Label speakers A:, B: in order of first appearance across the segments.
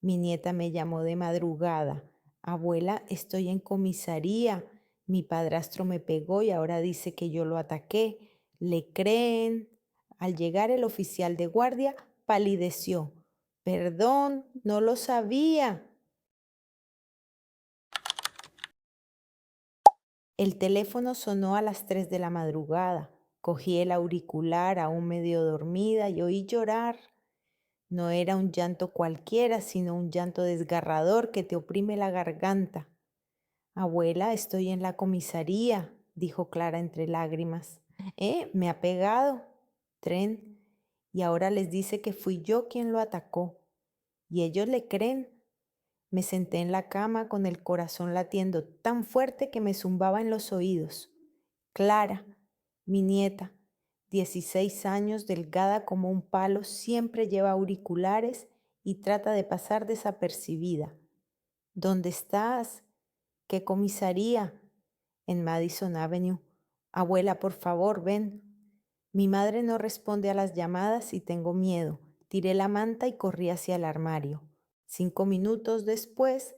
A: Mi nieta me llamó de madrugada. Abuela, estoy en comisaría. Mi padrastro me pegó y ahora dice que yo lo ataqué. ¿Le creen? Al llegar el oficial de guardia palideció. Perdón, no lo sabía. El teléfono sonó a las 3 de la madrugada. Cogí el auricular aún medio dormida y oí llorar. No era un llanto cualquiera, sino un llanto desgarrador que te oprime la garganta. Abuela, estoy en la comisaría, dijo Clara entre lágrimas. Me ha pegado. Tren. Y ahora les dice que fui yo quien lo atacó. Y ellos le creen. Me senté en la cama con el corazón latiendo tan fuerte que me zumbaba en los oídos. Clara, mi nieta, 16 años, delgada como un palo, siempre lleva auriculares y trata de pasar desapercibida. ¿Dónde estás? ¿Qué comisaría? En Madison Avenue. Abuela, por favor, ven. Mi madre no responde a las llamadas y tengo miedo. Tiré la manta y corrí hacia el armario. 5 minutos después,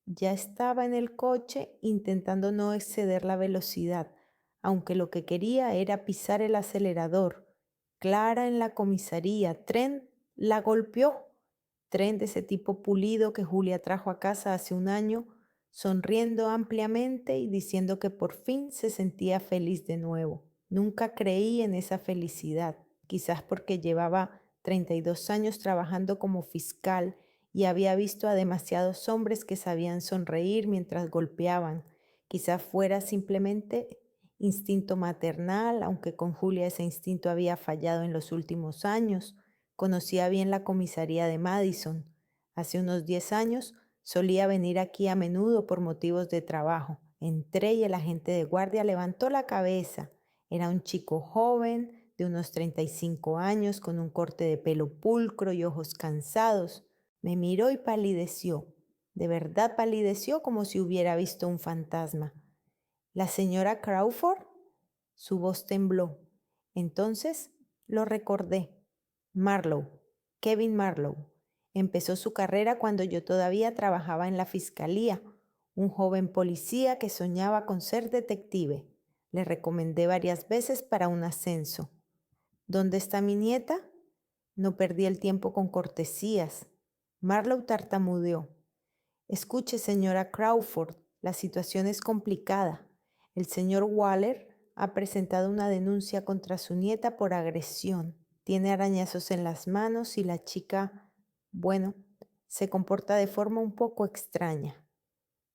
A: ya estaba en el coche intentando no exceder la velocidad, aunque lo que quería era pisar el acelerador. Clara en la comisaría. Tren la golpeó. Tren de ese tipo pulido que Julia trajo a casa hace un año, sonriendo ampliamente y diciendo que por fin se sentía feliz de nuevo. Nunca creí en esa felicidad, quizás porque llevaba 32 años trabajando como fiscal y había visto a demasiados hombres que sabían sonreír mientras golpeaban. Quizás fuera simplemente instinto maternal, aunque con Julia ese instinto había fallado en los últimos años. Conocía bien la comisaría de Madison. Hace unos 10 años solía venir aquí a menudo por motivos de trabajo. Entré y el agente de guardia levantó la cabeza. Era un chico joven, de unos 35 años, con un corte de pelo pulcro y ojos cansados. Me miró y palideció. De verdad palideció como si hubiera visto un fantasma. ¿La señora Crawford? Su voz tembló. Entonces lo recordé. Marlowe, Kevin Marlowe. Empezó su carrera cuando yo todavía trabajaba en la fiscalía, un joven policía que soñaba con ser detective. Le recomendé varias veces para un ascenso. ¿Dónde está mi nieta? No perdí el tiempo con cortesías. Marlowe tartamudeó. Escuche, señora Crawford, la situación es complicada. El señor Waller ha presentado una denuncia contra su nieta por agresión. Tiene arañazos en las manos y la chica, bueno, se comporta de forma un poco extraña.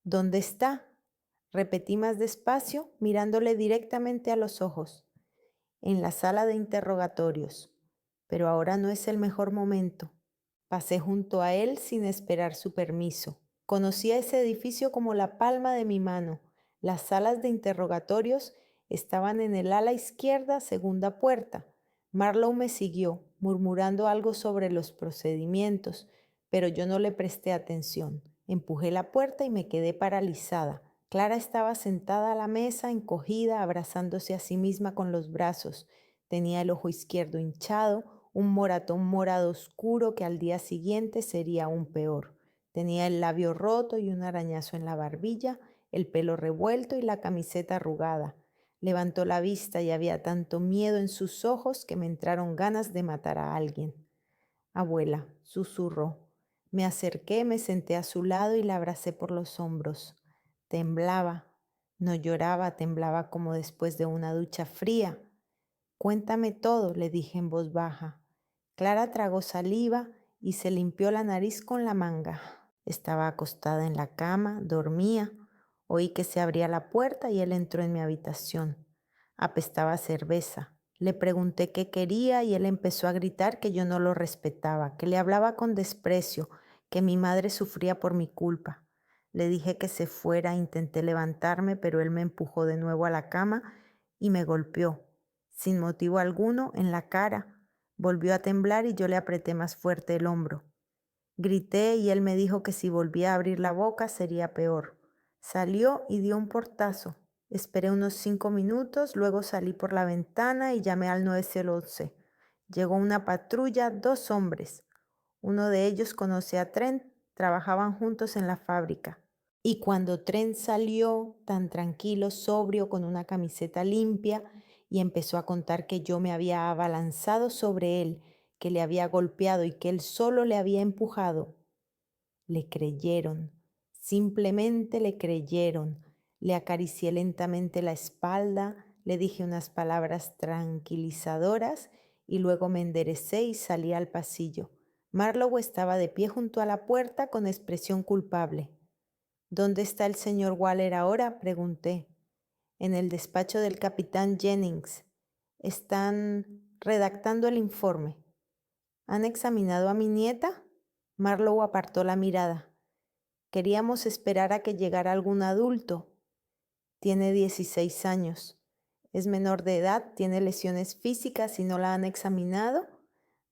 A: ¿Dónde está? Repetí más despacio, mirándole directamente a los ojos. En la sala de interrogatorios. Pero ahora no es el mejor momento. Pasé junto a él sin esperar su permiso. Conocía ese edificio como la palma de mi mano. Las salas de interrogatorios estaban en el ala izquierda, segunda puerta. Marlowe me siguió, murmurando algo sobre los procedimientos, pero yo no le presté atención. Empujé la puerta y me quedé paralizada. Clara estaba sentada a la mesa, encogida, abrazándose a sí misma con los brazos. Tenía el ojo izquierdo hinchado, un moratón morado oscuro que al día siguiente sería aún peor. Tenía el labio roto y un arañazo en la barbilla, el pelo revuelto y la camiseta arrugada. Levantó la vista y había tanto miedo en sus ojos que me entraron ganas de matar a alguien. Abuela, susurró. Me acerqué, me senté a su lado y la abracé por los hombros. Temblaba. No lloraba, temblaba como después de una ducha fría. Cuéntame todo, le dije en voz baja. Clara tragó saliva y se limpió la nariz con la manga. Estaba acostada en la cama, dormía. Oí que se abría la puerta y él entró en mi habitación. Apestaba a cerveza. Le pregunté qué quería y él empezó a gritar que yo no lo respetaba, que le hablaba con desprecio, que mi madre sufría por mi culpa. Le dije que se fuera, intenté levantarme, pero él me empujó de nuevo a la cama y me golpeó, sin motivo alguno, en la cara. Volvió a temblar y yo le apreté más fuerte el hombro. Grité y él me dijo que si volvía a abrir la boca sería peor. Salió y dio un portazo. Esperé unos 5 minutos, luego salí por la ventana y llamé al 911. Llegó una patrulla, 2 hombres. Uno de ellos conoce a Trent, Trabajaban juntos en la fábrica. Y cuando Trent salió, tan tranquilo, sobrio, con una camiseta limpia, y empezó a contar que yo me había abalanzado sobre él, que le había golpeado y que él solo le había empujado, le creyeron, simplemente le creyeron. Le acaricié lentamente la espalda, le dije unas palabras tranquilizadoras y luego me enderecé y salí al pasillo. Marlowe estaba de pie junto a la puerta con expresión culpable. ¿Dónde está el señor Waller ahora?, pregunté. En el despacho del capitán Jennings. Están redactando el informe. ¿Han examinado a mi nieta? Marlowe apartó la mirada. Queríamos esperar a que llegara algún adulto. Tiene 16 años. Es menor de edad, tiene lesiones físicas y no la han examinado.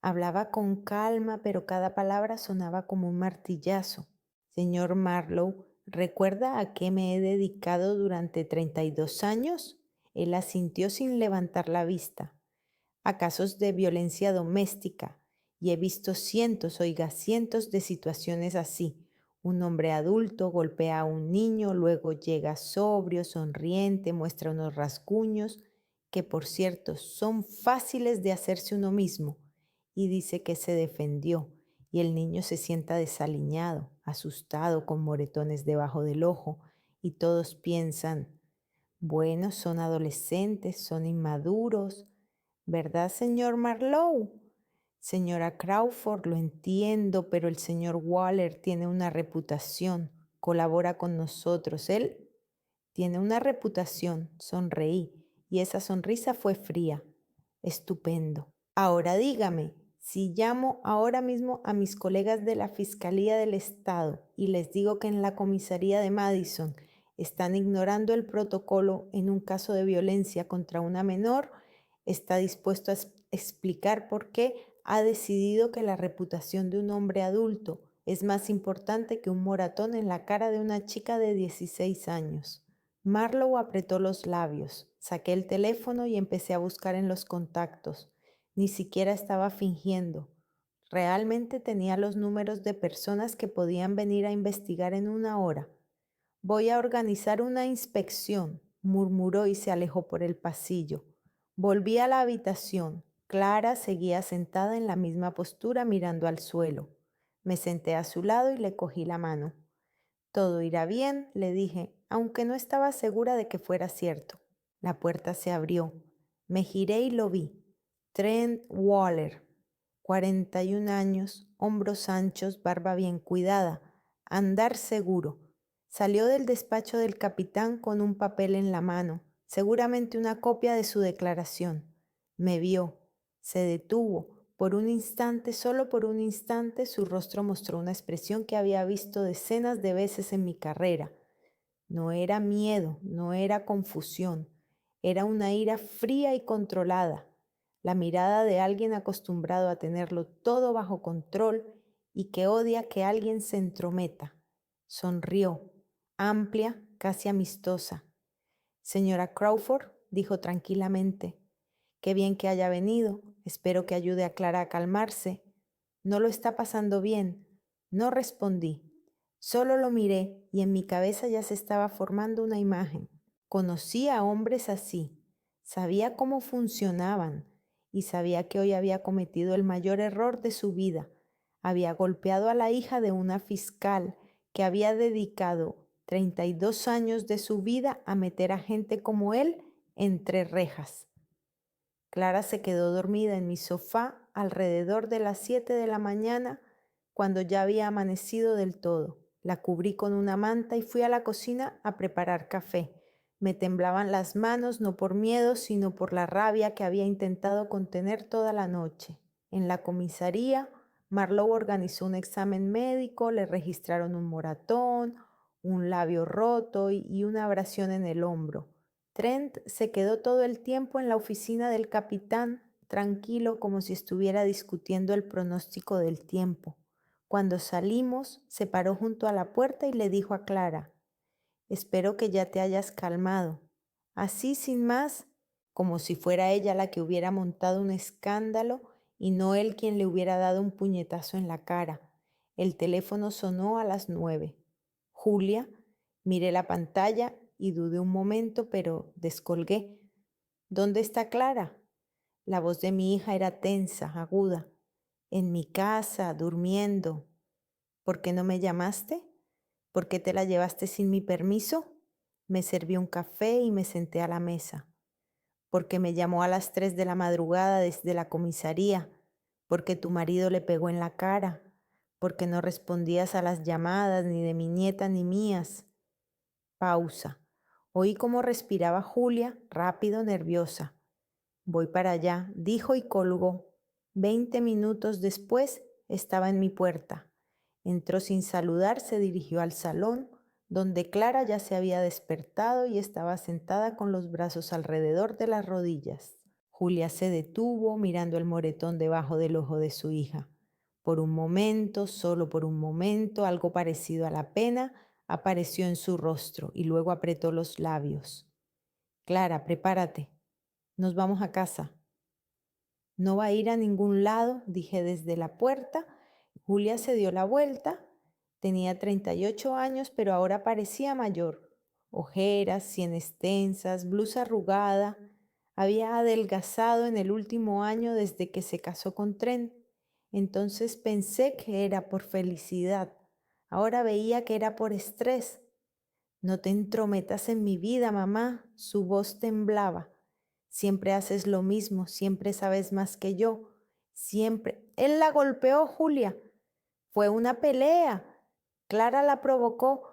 A: Hablaba con calma, pero cada palabra sonaba como un martillazo. Señor Marlowe, ¿recuerda a qué me he dedicado durante 32 años? Él asintió sin levantar la vista. A casos de violencia doméstica, y he visto cientos, oiga, cientos de situaciones así. Un hombre adulto golpea a un niño, luego llega sobrio, sonriente, muestra unos rasguños, que por cierto son fáciles de hacerse uno mismo, y dice que se defendió, y el niño se sienta desaliñado, asustado, con moretones debajo del ojo, y todos piensan, bueno, son adolescentes, son inmaduros, ¿verdad, señor Marlowe? Señora Crawford, lo entiendo, pero el señor Waller tiene una reputación, colabora con nosotros. Él tiene una reputación, sonreí, y esa sonrisa fue fría. Estupendo. Ahora dígame, si llamo ahora mismo a mis colegas de la Fiscalía del Estado y les digo que en la comisaría de Madison están ignorando el protocolo en un caso de violencia contra una menor, ¿está dispuesto a explicar por qué ha decidido que la reputación de un hombre adulto es más importante que un moratón en la cara de una chica de 16 años? Marlowe apretó los labios. Saqué el teléfono y empecé a buscar en los contactos. Ni siquiera estaba fingiendo. Realmente tenía los números de personas que podían venir a investigar en una hora. Voy a organizar una inspección, murmuró y se alejó por el pasillo. Volví a la habitación. Clara seguía sentada en la misma postura mirando al suelo. Me senté a su lado y le cogí la mano. Todo irá bien, le dije, aunque no estaba segura de que fuera cierto. La puerta se abrió. Me giré y lo vi. Trent Waller, 41 años, hombros anchos, barba bien cuidada, andar seguro. Salió del despacho del capitán con un papel en la mano, seguramente una copia de su declaración. Me vio, se detuvo. Por un instante, solo por un instante, su rostro mostró una expresión que había visto decenas de veces en mi carrera. No era miedo, no era confusión, era una ira fría y controlada, la mirada de alguien acostumbrado a tenerlo todo bajo control y que odia que alguien se entrometa. Sonrió, amplia, casi amistosa. Señora Crawford, dijo tranquilamente, qué bien que haya venido, espero que ayude a Clara a calmarse. No lo está pasando bien. No respondí. Solo lo miré y en mi cabeza ya se estaba formando una imagen. Conocía a hombres así, sabía cómo funcionaban y sabía que hoy había cometido el mayor error de su vida. Había golpeado a la hija de una fiscal que había dedicado 32 años de su vida a meter a gente como él entre rejas. Clara se quedó dormida en mi sofá alrededor de las 7 de la mañana, cuando ya había amanecido del todo. La cubrí con una manta y fui a la cocina a preparar café. Me temblaban las manos, no por miedo, sino por la rabia que había intentado contener toda la noche. En la comisaría, Marlowe organizó un examen médico, le registraron un moratón, un labio roto y una abrasión en el hombro. Trent se quedó todo el tiempo en la oficina del capitán, tranquilo como si estuviera discutiendo el pronóstico del tiempo. Cuando salimos, se paró junto a la puerta y le dijo a Clara, espero que ya te hayas calmado. Así, sin más, como si fuera ella la que hubiera montado un escándalo y no él quien le hubiera dado un puñetazo en la cara. El teléfono sonó a las 9. Julia, miré la pantalla y dudé un momento, pero descolgué. ¿Dónde está Clara? La voz de mi hija era tensa, aguda. En mi casa, durmiendo. ¿Por qué no me llamaste? ¿Por qué te la llevaste sin mi permiso? Me serví un café y me senté a la mesa. Porque me llamó a las 3 de la madrugada desde la comisaría, porque tu marido le pegó en la cara, porque no respondías a las llamadas ni de mi nieta ni mías. Pausa. Oí cómo respiraba Julia, rápido, nerviosa. Voy para allá, dijo y colgó. 20 minutos después estaba en mi puerta. Entró sin saludar, se dirigió al salón, donde Clara ya se había despertado y estaba sentada con los brazos alrededor de las rodillas. Julia se detuvo mirando el moretón debajo del ojo de su hija. Por un momento, solo por un momento, algo parecido a la pena apareció en su rostro y luego apretó los labios. Clara, prepárate. Nos vamos a casa. No va a ir a ningún lado, dije desde la puerta. Julia se dio la vuelta. Tenía 38 años, pero ahora parecía mayor. Ojeras, sienes tensas, blusa arrugada. Había adelgazado en el último año desde que se casó con Trent. Entonces pensé que era por felicidad. Ahora veía que era por estrés. No te entrometas en mi vida, mamá. Su voz temblaba. Siempre haces lo mismo, siempre sabes más que yo. Siempre. Él la golpeó, Julia. Fue una pelea. Clara la provocó.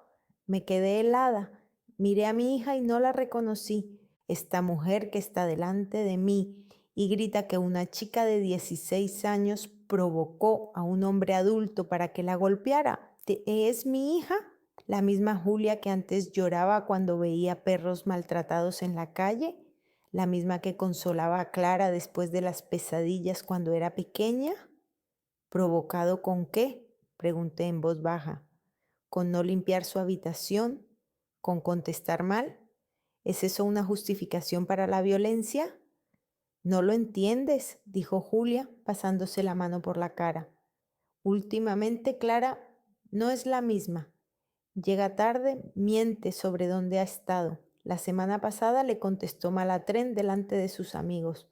A: Me quedé helada. Miré a mi hija y no la reconocí. Esta mujer que está delante de mí y grita que una chica de 16 años provocó a un hombre adulto para que la golpeara. ¿Es mi hija? La misma Julia que antes lloraba cuando veía perros maltratados en la calle, la misma que consolaba a Clara después de las pesadillas cuando era pequeña. ¿Provocado con qué?, pregunté en voz baja. ¿Con no limpiar su habitación? ¿Con contestar mal? ¿Es eso una justificación para la violencia? No lo entiendes, dijo Julia, pasándose la mano por la cara. Últimamente Clara no es la misma. Llega tarde, miente sobre dónde ha estado. La semana pasada le contestó mal a Trent delante de sus amigos.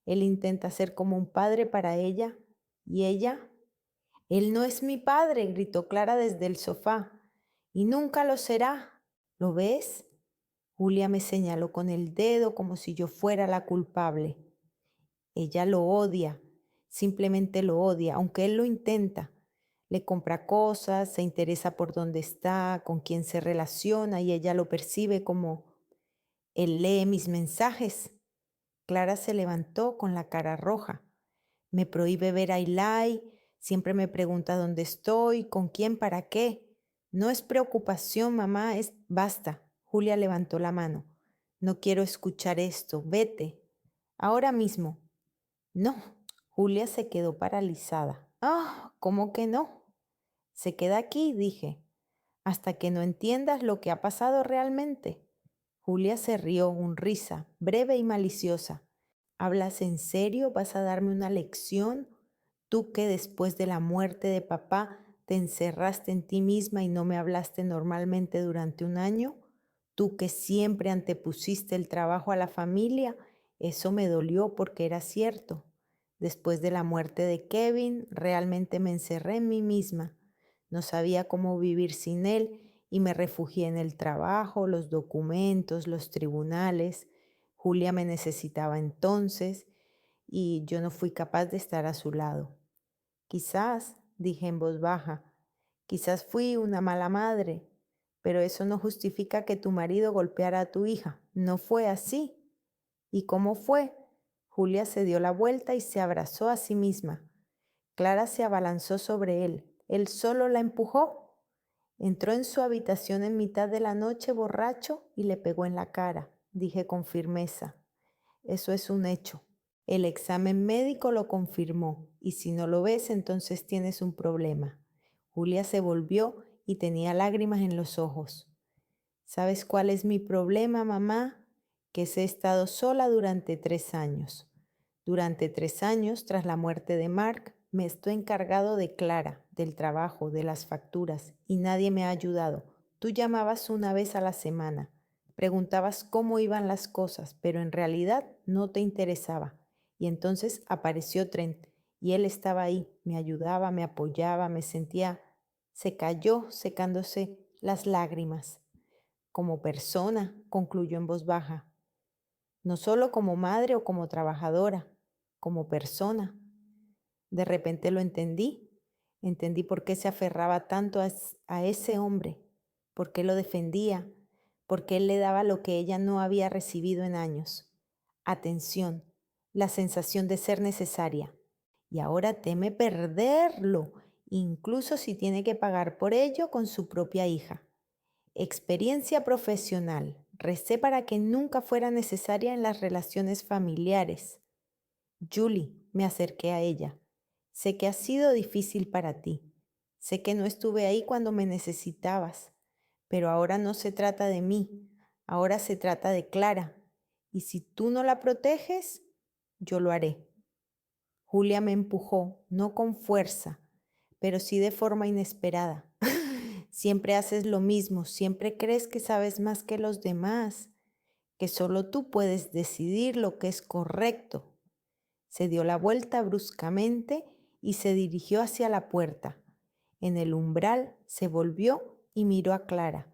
A: Él intenta ser como un padre para ella. ¿Y ella? Él no es mi padre, gritó Clara desde el sofá. Y nunca lo será. ¿Lo ves? Julia me señaló con el dedo como si yo fuera la culpable. Ella lo odia, simplemente lo odia, aunque él lo intenta. Le compra cosas, se interesa por dónde está, con quién se relaciona y ella lo percibe como él lee mis mensajes. Clara se levantó con la cara roja. Me prohíbe ver a Eli, siempre me pregunta dónde estoy, con quién, para qué. No es preocupación, mamá, es basta. Julia levantó la mano. No quiero escuchar esto, vete. Ahora mismo. No. Julia se quedó paralizada. Ah, ¿cómo que no? Se queda aquí, dije, hasta que no entiendas lo que ha pasado realmente. Julia se rió, un risa, breve y maliciosa. ¿Hablas en serio? ¿Vas a darme una lección? Tú que después de la muerte de papá te encerraste en ti misma y no me hablaste normalmente durante un año. Tú que siempre antepusiste el trabajo a la familia. Eso me dolió porque era cierto. Después de la muerte de Kevin, realmente me encerré en mí misma. No sabía cómo vivir sin él y me refugié en el trabajo, los documentos, los tribunales. Julia me necesitaba entonces y yo no fui capaz de estar a su lado. Quizás, dije en voz baja, quizás fui una mala madre, pero eso no justifica que tu marido golpeara a tu hija. No fue así. ¿Y cómo fue? Julia se dio la vuelta y se abrazó a sí misma. Clara se abalanzó sobre él. Él solo la empujó. Entró en su habitación en mitad de la noche borracho y le pegó en la cara. Dije con firmeza, eso es un hecho. El examen médico lo confirmó y si no lo ves entonces tienes un problema. Julia se volvió y tenía lágrimas en los ojos. ¿Sabes cuál es mi problema, mamá? Que he estado sola durante 3 años. Durante 3 años, tras la muerte de Mark, me estoy encargado de Clara, del trabajo, de las facturas, y nadie me ha ayudado. Tú llamabas una vez a la semana, preguntabas cómo iban las cosas, pero en realidad no te interesaba. Y entonces apareció Trent, y él estaba ahí, me ayudaba, me apoyaba, me sentía. Se cayó secándose las lágrimas. Como persona, concluyó en voz baja, no solo como madre o como trabajadora, como persona. De repente lo entendí. Entendí por qué se aferraba tanto a ese hombre, por qué lo defendía, por qué él le daba lo que ella no había recibido en años. Atención, la sensación de ser necesaria. Y ahora teme perderlo, incluso si tiene que pagar por ello con su propia hija. Experiencia profesional. Recé para que nunca fuera necesaria en las relaciones familiares. Julie, me acerqué a ella. Sé que ha sido difícil para ti. Sé que no estuve ahí cuando me necesitabas, pero ahora no se trata de mí, ahora se trata de Clara. Y si tú no la proteges, yo lo haré. Julia me empujó, no con fuerza, pero sí de forma inesperada. Siempre haces lo mismo, siempre crees que sabes más que los demás, que solo tú puedes decidir lo que es correcto. Se dio la vuelta bruscamente y se dirigió hacia la puerta. En el umbral se volvió y miró a Clara.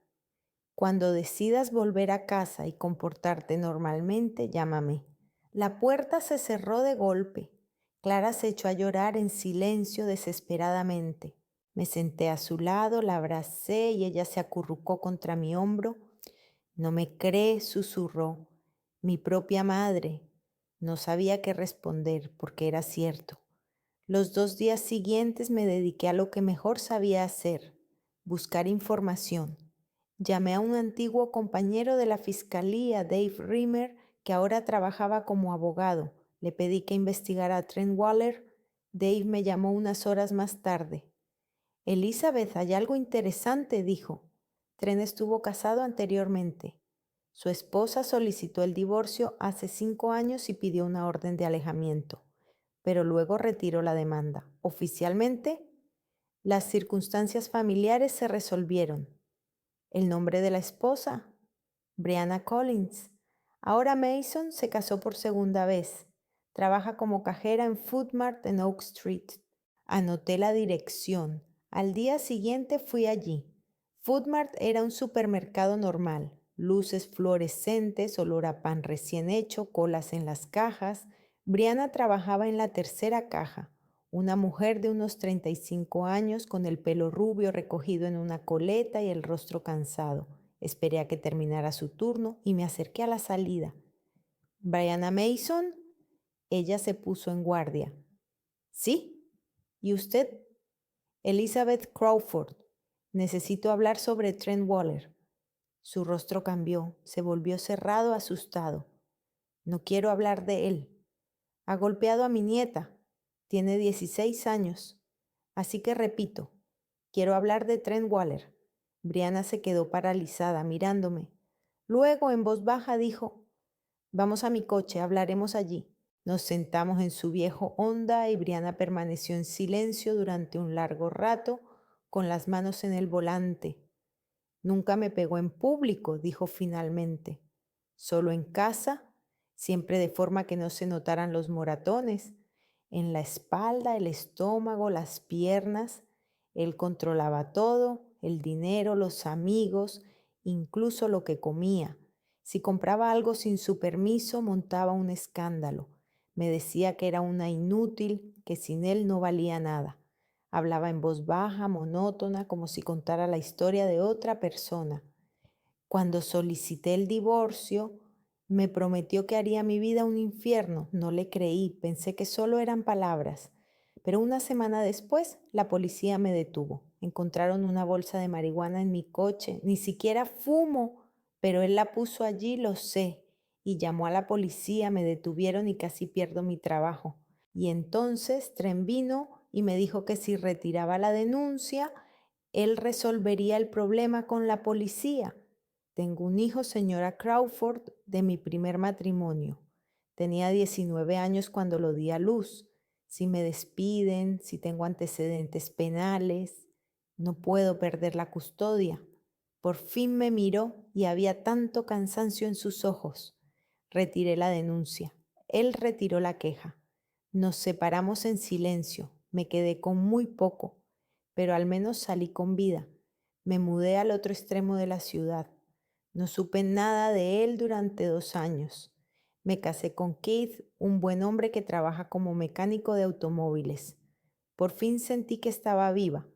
A: Cuando decidas volver a casa y comportarte normalmente, llámame. La puerta se cerró de golpe. Clara se echó a llorar en silencio desesperadamente. Me senté a su lado, la abracé y ella se acurrucó contra mi hombro. No me cree, susurró. Mi propia madre. No sabía qué responder porque era cierto. Los 2 días siguientes me dediqué a lo que mejor sabía hacer, buscar información. Llamé a un antiguo compañero de la fiscalía, Dave Rimmer, que ahora trabajaba como abogado. Le pedí que investigara a Trent Waller. Dave me llamó unas horas más tarde. Elizabeth, hay algo interesante, dijo. Trent estuvo casado anteriormente. Su esposa solicitó el divorcio hace 5 años y pidió una orden de alejamiento, pero luego retiró la demanda. Oficialmente, las circunstancias familiares se resolvieron. El nombre de la esposa, Brianna Collins. Ahora Mason se casó por segunda vez. Trabaja como cajera en Food Mart en Oak Street. Anoté la dirección. Al día siguiente fui allí. Food Mart era un supermercado normal. Luces fluorescentes, olor a pan recién hecho, colas en las cajas. Brianna trabajaba en la tercera caja. Una mujer de unos 35 años con el pelo rubio recogido en una coleta y el rostro cansado. Esperé a que terminara su turno y me acerqué a la salida. ¿Brianna Mason? Ella se puso en guardia. ¿Sí? ¿Y usted? Elizabeth Crawford. Necesito hablar sobre Trent Waller. Su rostro cambió, se volvió cerrado, asustado. No quiero hablar de él. Ha golpeado a mi nieta. Tiene 16 años. Así que repito, quiero hablar de Trent Waller. Brianna se quedó paralizada, mirándome. Luego, en voz baja, dijo, vamos a mi coche, hablaremos allí. Nos sentamos en su viejo Honda y Brianna permaneció en silencio durante un largo rato, con las manos en el volante. Nunca me pegó en público, dijo finalmente. Solo en casa, siempre de forma que no se notaran los moratones. En la espalda, el estómago, las piernas. Él controlaba todo, el dinero, los amigos, incluso lo que comía. Si compraba algo sin su permiso, montaba un escándalo. Me decía que era una inútil, que sin él no valía nada. Hablaba en voz baja, monótona, como si contara la historia de otra persona. Cuando solicité el divorcio, me prometió que haría mi vida un infierno. No le creí, pensé que solo eran palabras. Pero una semana después, la policía me detuvo. Encontraron una bolsa de marihuana en mi coche. Ni siquiera fumo, pero él la puso allí, lo sé. Y llamó a la policía, me detuvieron y casi pierdo mi trabajo. Y entonces Tren vino y me dijo que si retiraba la denuncia, él resolvería el problema con la policía. Tengo un hijo, señora Crawford, de mi primer matrimonio. Tenía 19 años cuando lo di a luz. si me despiden, si tengo antecedentes penales. No puedo perder la custodia. Por fin me miró y había tanto cansancio en sus ojos. Retiré la denuncia. Él retiró la queja. Nos separamos en silencio. Me quedé con muy poco, pero al menos salí con vida. Me mudé al otro extremo de la ciudad. No supe nada de él durante 2 años. Me casé con Keith, un buen hombre que trabaja como mecánico de automóviles. Por fin sentí que estaba viva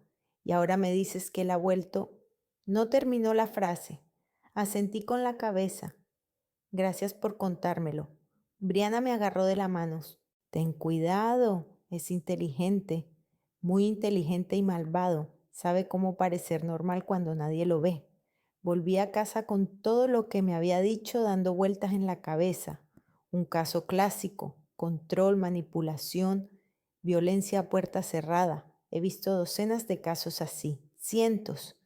A: y ahora me dices que él ha vuelto. No terminó la frase. Asentí con la cabeza. Gracias por contármelo. Brianna me agarró de la mano. Ten cuidado, es inteligente, muy inteligente y malvado. Sabe cómo parecer normal cuando nadie lo ve. Volví a casa con todo lo que me había dicho dando vueltas en la cabeza. Un caso clásico, control, manipulación, violencia a puerta cerrada. He visto docenas de casos así, cientos.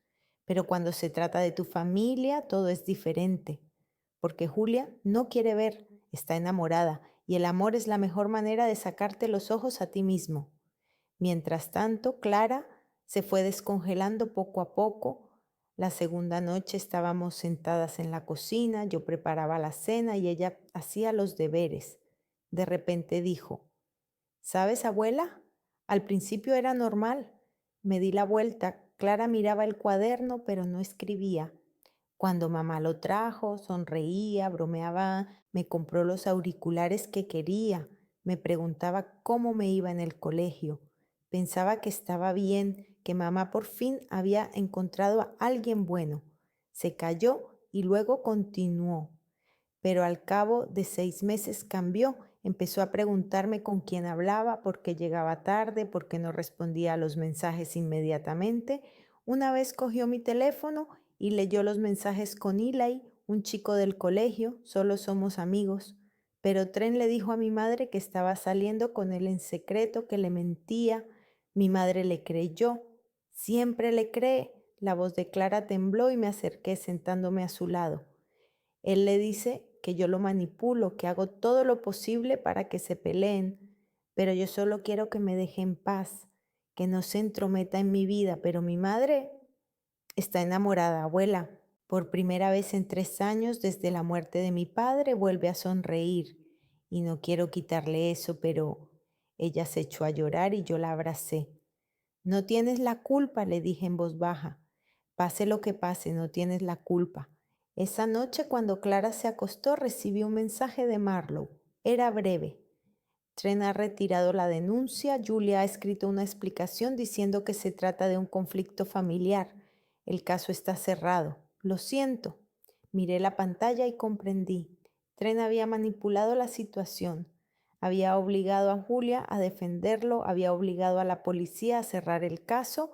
A: Pero cuando se trata de tu familia, todo es diferente. Porque Julia no quiere ver, está enamorada, y el amor es la mejor manera de sacarte los ojos a ti mismo. Mientras tanto, Clara se fue descongelando poco a poco. La segunda noche estábamos sentadas en la cocina, yo preparaba la cena y ella hacía los deberes. De repente dijo, ¿sabes, abuela? Al principio era normal. Me di la vuelta, Clara miraba el cuaderno, pero no escribía. Cuando mamá lo trajo, sonreía, bromeaba, me compró los auriculares que quería, me preguntaba cómo me iba en el colegio. Pensaba que estaba bien, que mamá por fin había encontrado a alguien bueno. Se calló y luego continuó. Pero al cabo de 6 meses cambió. Empezó a preguntarme con quién hablaba, por qué llegaba tarde, por qué no respondía a los mensajes inmediatamente. Una vez cogió mi teléfono y leyó los mensajes con Eli, un chico del colegio, solo somos amigos. Pero Tren le dijo a mi madre que estaba saliendo con él en secreto, que le mentía. Mi madre le creyó. Siempre le cree. La voz de Clara tembló y me acerqué sentándome a su lado. Él le dice que yo lo manipulo, que hago todo lo posible para que se peleen, pero yo solo quiero que me deje en paz, que no se entrometa en mi vida, pero mi madre está enamorada, abuela. Por primera vez en 3 años desde la muerte de mi padre vuelve a sonreír y no quiero quitarle eso, pero ella se echó a llorar y yo la abracé. No tienes la culpa, le dije en voz baja. Pase lo que pase, no tienes la culpa. Esa noche cuando Clara se acostó recibí un mensaje de Marlowe. Era breve. Tren ha retirado la denuncia. Julia ha escrito una explicación diciendo que se trata de un conflicto familiar. El caso está cerrado. Lo siento. Miré la pantalla y comprendí. Tren había manipulado la situación. Había obligado a Julia a defenderlo, había obligado a la policía a cerrar el caso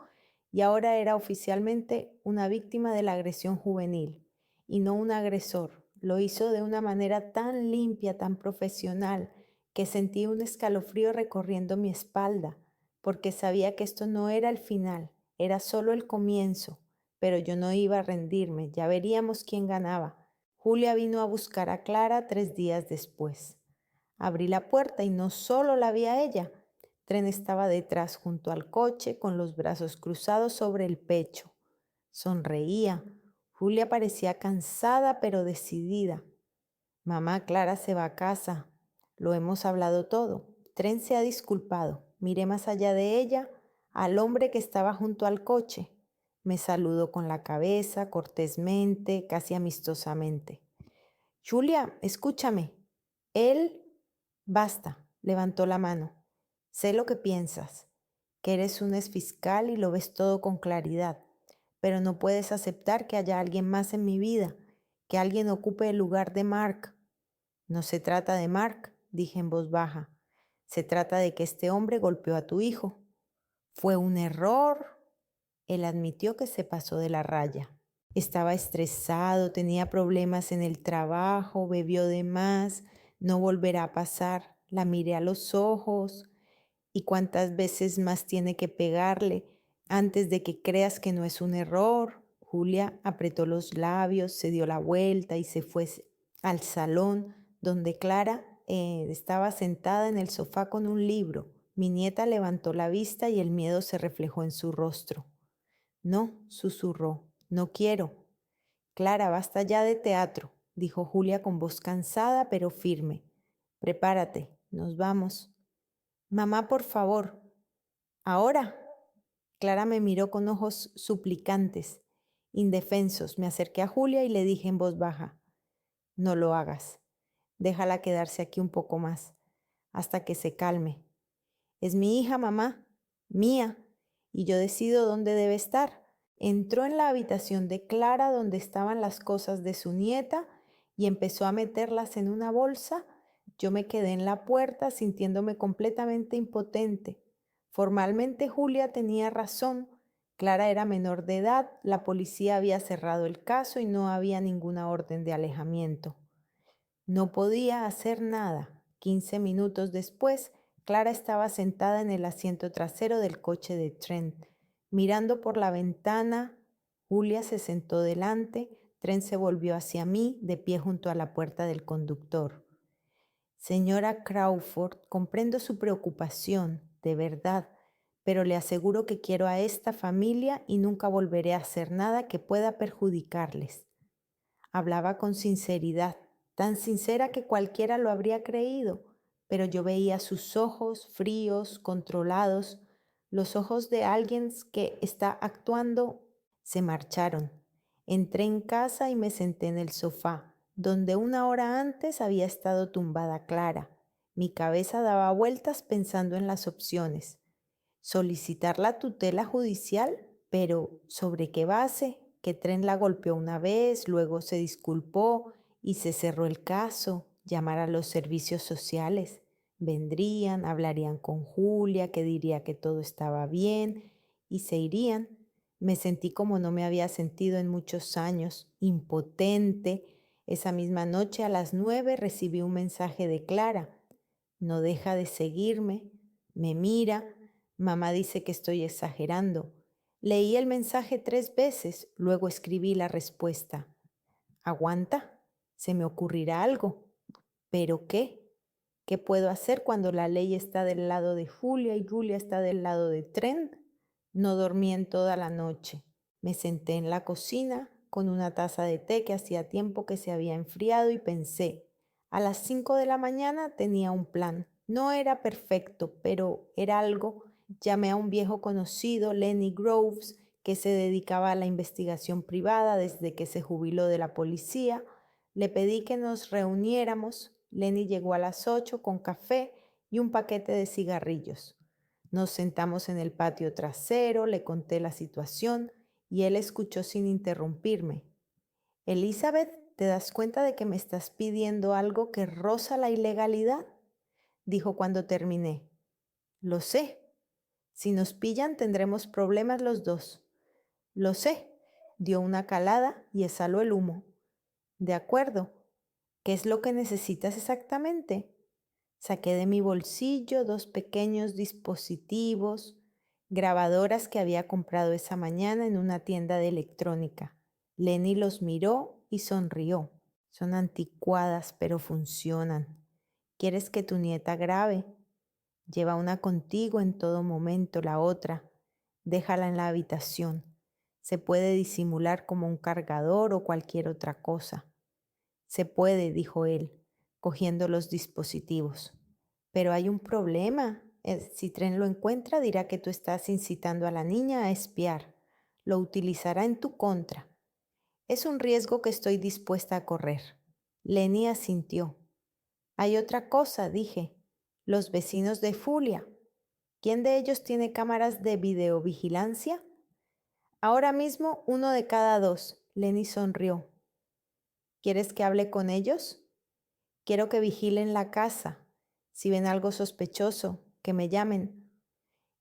A: y ahora era oficialmente una víctima de la agresión juvenil y no un agresor. Lo hizo de una manera tan limpia, tan profesional, que sentí un escalofrío recorriendo mi espalda, porque sabía que esto no era el final, era solo el comienzo, pero yo no iba a rendirme, ya veríamos quién ganaba. Julia vino a buscar a Clara 3 días después. Abrí la puerta y no solo la vi a ella. Tren estaba detrás junto al coche con los brazos cruzados sobre el pecho. Sonreía. Julia parecía cansada pero decidida. Mamá, Clara se va a casa. Lo hemos hablado todo. Tren se ha disculpado. Miré más allá de ella al hombre que estaba junto al coche. Me saludó con la cabeza, cortésmente, casi amistosamente. Julia, escúchame. Él, basta, levantó la mano. Sé lo que piensas, que eres un exfiscal y lo ves todo con claridad, pero no puedes aceptar que haya alguien más en mi vida, que alguien ocupe el lugar de Mark. No se trata de Mark, dije en voz baja. Se trata de que este hombre golpeó a tu hijo. Fue un error. Él admitió que se pasó de la raya. Estaba estresado, tenía problemas en el trabajo, bebió de más, no volverá a pasar. La miré a los ojos. ¿Y cuántas veces más tiene que pegarle antes de que creas que no es un error? Julia apretó los labios, se dio la vuelta y se fue al salón donde Clara estaba sentada en el sofá con un libro. Mi nieta levantó la vista y el miedo se reflejó en su rostro. No, susurró, no quiero. Clara, basta ya de teatro, dijo Julia con voz cansada pero firme. Prepárate, nos vamos. Mamá, por favor. ¿Ahora? Clara me miró con ojos suplicantes. Indefensos, me acerqué a Julia y le dije en voz baja, no lo hagas. Déjala quedarse aquí un poco más, hasta que se calme. Es mi hija, mamá, mía, y yo decido dónde debe estar. Entró en la habitación de Clara donde estaban las cosas de su nieta y empezó a meterlas en una bolsa. Yo me quedé en la puerta sintiéndome completamente impotente. Formalmente Julia tenía razón. Clara era menor de edad, la policía había cerrado el caso y no había ninguna orden de alejamiento. No podía hacer nada. 15 minutos después, Clara estaba sentada en el asiento trasero del coche de Trent. Mirando por la ventana, Julia se sentó delante, Trent se volvió hacia mí, de pie junto a la puerta del conductor. Señora Crawford, comprendo su preocupación, de verdad, pero le aseguro que quiero a esta familia y nunca volveré a hacer nada que pueda perjudicarles. Hablaba con sinceridad, tan sincera que cualquiera lo habría creído, pero yo veía sus ojos fríos, controlados, los ojos de alguien que está actuando. Se marcharon. Entré en casa y me senté en el sofá, donde una hora antes había estado tumbada Clara. Mi cabeza daba vueltas pensando en las opciones. Solicitar la tutela judicial, pero ¿sobre qué base? Que Tren la golpeó una vez, luego se disculpó y se cerró el caso. Llamar a los servicios sociales. Vendrían, hablarían con Julia, que diría que todo estaba bien y se irían. Me sentí como no me había sentido en muchos años, impotente. Esa misma noche a las 9 recibí un mensaje de Clara. No deja de seguirme, me mira. Mamá dice que estoy exagerando. Leí el mensaje 3 veces, luego escribí la respuesta. Aguanta, se me ocurrirá algo. ¿Pero qué? ¿Qué puedo hacer cuando la ley está del lado de Julia y Julia está del lado de Trent? No dormí en toda la noche. Me senté en la cocina con una taza de té que hacía tiempo que se había enfriado y pensé, a las 5 de la mañana tenía un plan. No era perfecto, pero era algo. Llamé a un viejo conocido, Lenny Groves, que se dedicaba a la investigación privada desde que se jubiló de la policía. Le pedí que nos reuniéramos. Lenny llegó a las 8 con café y un paquete de cigarrillos. Nos sentamos en el patio trasero, le conté la situación y él escuchó sin interrumpirme. Elizabeth, ¿te das cuenta de que me estás pidiendo algo que roza la ilegalidad? Dijo cuando terminé. Lo sé. Si nos pillan tendremos problemas los dos. Lo sé. Dio una calada y exhaló el humo. De acuerdo. ¿Qué es lo que necesitas exactamente? Saqué de mi bolsillo 2 pequeños dispositivos, grabadoras que había comprado esa mañana en una tienda de electrónica. Lenny los miró y sonrió. Son anticuadas, pero funcionan. ¿Quieres que tu nieta grabe? Lleva una contigo en todo momento, la otra. Déjala en la habitación. Se puede disimular como un cargador o cualquier otra cosa. Se puede, dijo él, cogiendo los dispositivos. Pero hay un problema. Si Tren lo encuentra, dirá que tú estás incitando a la niña a espiar. Lo utilizará en tu contra. Es un riesgo que estoy dispuesta a correr. Lenny asintió. Hay otra cosa, dije. Los vecinos de Julia. ¿Quién de ellos tiene cámaras de videovigilancia? Ahora mismo 1 de cada 2. Lenny sonrió. ¿Quieres que hable con ellos? Quiero que vigilen la casa. Si ven algo sospechoso, que me llamen.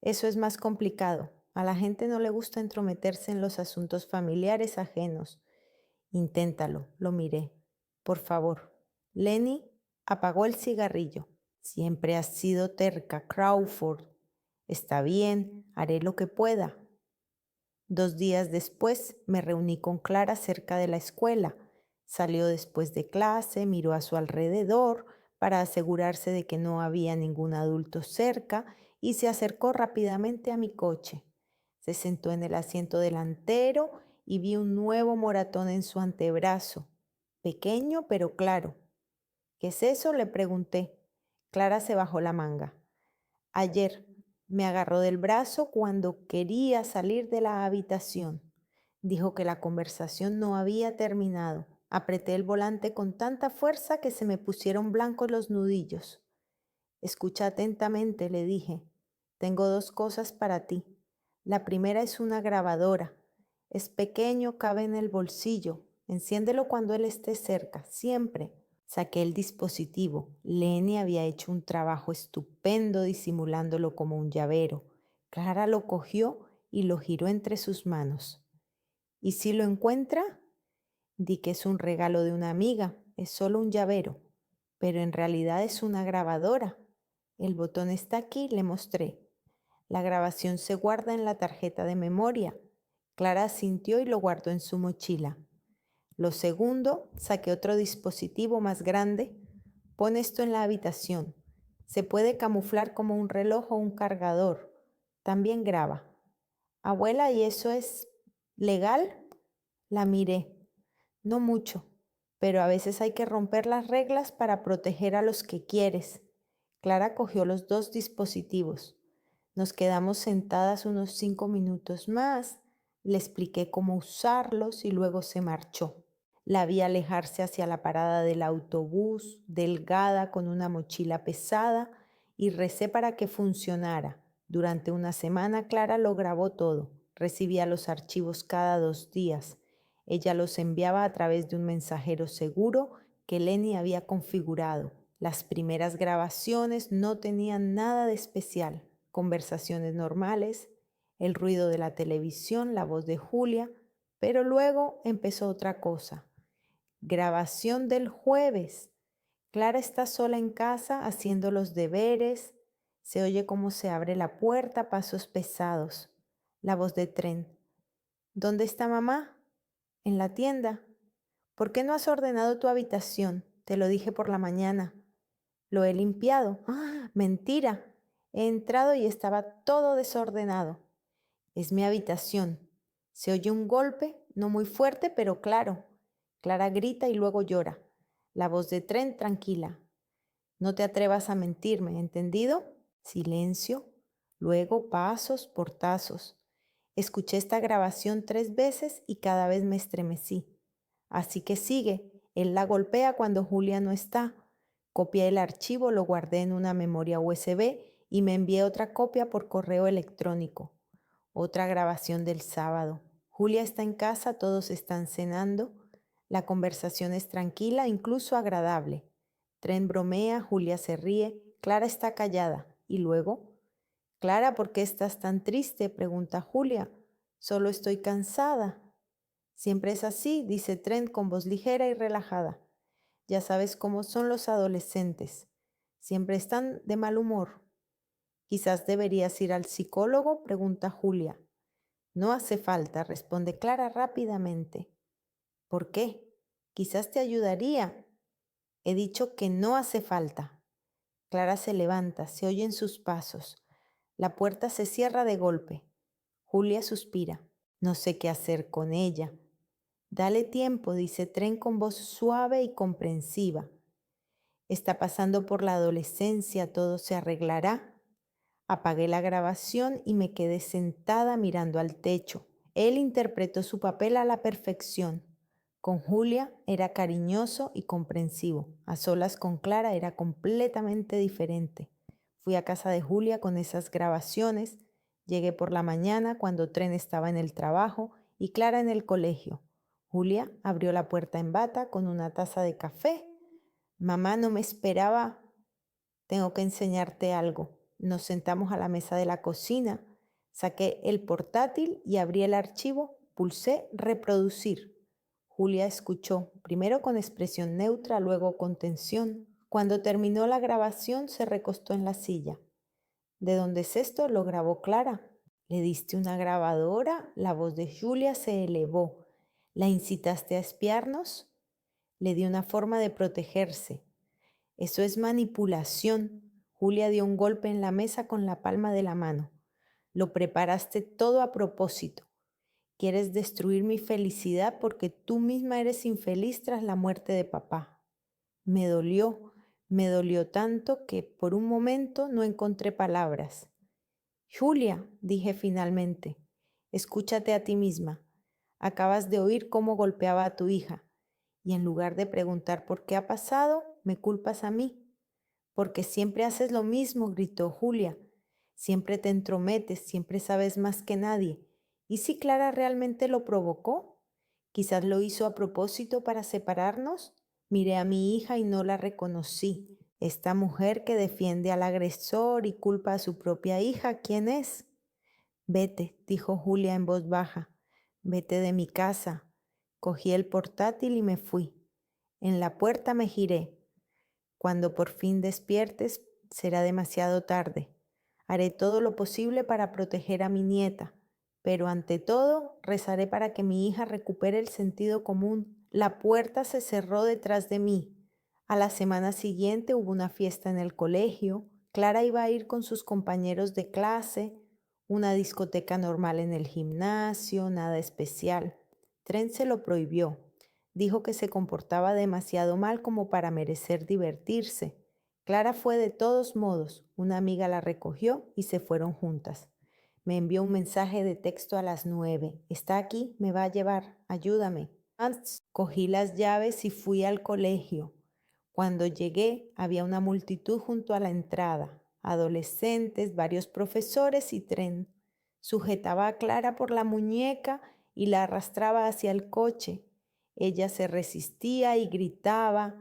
A: Eso es más complicado. A la gente no le gusta entrometerse en los asuntos familiares ajenos. Inténtalo, lo miré. Por favor. Lenny apagó el cigarrillo. Siempre has sido terca, Crawford. Está bien, haré lo que pueda. 2 días después me reuní con Clara cerca de la escuela. Salió después de clase, miró a su alrededor para asegurarse de que no había ningún adulto cerca y se acercó rápidamente a mi coche. Se sentó en el asiento delantero y vi un nuevo moratón en su antebrazo, pequeño pero claro. ¿Qué es eso?, le pregunté. Clara se bajó la manga. Ayer me agarró del brazo cuando quería salir de la habitación. Dijo que la conversación no había terminado. Apreté el volante con tanta fuerza que se me pusieron blancos los nudillos. Escucha atentamente, le dije. Tengo 2 cosas para ti. La primera es una grabadora. Es pequeño, cabe en el bolsillo. Enciéndelo cuando él esté cerca, siempre. Saqué el dispositivo. Lenny había hecho un trabajo estupendo disimulándolo como un llavero. Clara lo cogió y lo giró entre sus manos. ¿Y si lo encuentra? Di que es un regalo de una amiga, es solo un llavero, pero en realidad es una grabadora. El botón está aquí, le mostré. La grabación se guarda en la tarjeta de memoria. Clara asintió y lo guardó en su mochila. Lo segundo, saqué otro dispositivo más grande. Pon esto en la habitación. Se puede camuflar como un reloj o un cargador. También graba. Abuela, ¿y eso es legal? La miré. No mucho, pero a veces hay que romper las reglas para proteger a los que quieres. Clara cogió los 2 dispositivos. Nos quedamos sentadas unos 5 minutos más. Le expliqué cómo usarlos y luego se marchó. La vi alejarse hacia la parada del autobús, delgada, con una mochila pesada, y recé para que funcionara. Durante una semana Clara lo grabó todo. Recibía los archivos cada 2 días. Ella los enviaba a través de un mensajero seguro que Lenny había configurado. Las primeras grabaciones no tenían nada de especial. Conversaciones normales, el ruido de la televisión, la voz de Julia, pero luego empezó otra cosa. Grabación del jueves. Clara está sola en casa haciendo los deberes. Se oye cómo se abre la puerta, pasos pesados. La voz de Tren. ¿Dónde está mamá? En la tienda. ¿Por qué no has ordenado tu habitación? Te lo dije por la mañana. Lo he limpiado. ¡Ah! Mentira. He entrado y estaba todo desordenado. Es mi habitación. Se oye un golpe, no muy fuerte, pero claro. Clara grita y luego llora. La voz de Tren tranquila. No te atrevas a mentirme, ¿entendido? Silencio. Luego pasos, portazos. Escuché esta grabación 3 veces y cada vez me estremecí. Así que sigue. Él la golpea cuando Julia no está. Copié el archivo, lo guardé en una memoria USB y me envié otra copia por correo electrónico. Otra grabación del sábado. Julia está en casa, todos están cenando. La conversación es tranquila, incluso agradable. Tren bromea, Julia se ríe, Clara está callada. Y luego, Clara, ¿por qué estás tan triste?, pregunta Julia. Solo estoy cansada. Siempre es así, dice Tren con voz ligera y relajada. Ya sabes cómo son los adolescentes. Siempre están de mal humor. ¿Quizás deberías ir al psicólogo?, pregunta Julia. No hace falta, responde Clara rápidamente. ¿Por qué? Quizás te ayudaría. He dicho que no hace falta. Clara se levanta, se oyen sus pasos. La puerta se cierra de golpe. Julia suspira. No sé qué hacer con ella. Dale tiempo, dice Tren con voz suave y comprensiva. Está pasando por la adolescencia, todo se arreglará. Apagué la grabación y me quedé sentada mirando al techo. Él interpretó su papel a la perfección. Con Julia era cariñoso y comprensivo. A solas con Clara era completamente diferente. Fui a casa de Julia con esas grabaciones. Llegué por la mañana cuando Tren estaba en el trabajo y Clara en el colegio. Julia abrió la puerta en bata con una taza de café. Mamá, no me esperaba. Tengo que enseñarte algo. Nos sentamos a la mesa de la cocina. Saqué el portátil y abrí el archivo. Pulsé reproducir. Julia escuchó, primero con expresión neutra, luego con tensión. Cuando terminó la grabación, se recostó en la silla. ¿De dónde es esto?, lo grabó Clara. ¿Le diste una grabadora? La voz de Julia se elevó. ¿La incitaste a espiarnos? Le di una forma de protegerse. Eso es manipulación. Julia dio un golpe en la mesa con la palma de la mano. Lo preparaste todo a propósito. Quieres destruir mi felicidad porque tú misma eres infeliz tras la muerte de papá. Me dolió tanto que por un momento no encontré palabras. Julia, dije finalmente, escúchate a ti misma. Acabas de oír cómo golpeaba a tu hija y en lugar de preguntar por qué ha pasado, me culpas a mí. Porque siempre haces lo mismo, gritó Julia. Siempre te entrometes, siempre sabes más que nadie. ¿Y si Clara realmente lo provocó? Quizás lo hizo a propósito para separarnos. Miré a mi hija y no la reconocí. Esta mujer que defiende al agresor y culpa a su propia hija, ¿quién es? Vete, dijo Julia en voz baja. Vete de mi casa. Cogí el portátil y me fui. En la puerta me giré. Cuando por fin despiertes, será demasiado tarde. Haré todo lo posible para proteger a mi nieta, pero ante todo rezaré para que mi hija recupere el sentido común. La puerta se cerró detrás de mí. A la semana siguiente hubo una fiesta en el colegio. Clara iba a ir con sus compañeros de clase, una discoteca normal en el gimnasio, nada especial. Tren se lo prohibió. Dijo que se comportaba demasiado mal como para merecer divertirse. Clara fue de todos modos. Una amiga la recogió y se fueron juntas. Me envió un mensaje de texto a las 9. Está aquí, me va a llevar, ayúdame. Cogí las llaves y fui al colegio. Cuando llegué, había una multitud junto a la entrada. Adolescentes, varios profesores y Tren. Sujetaba a Clara por la muñeca y la arrastraba hacia el coche. Ella se resistía y gritaba.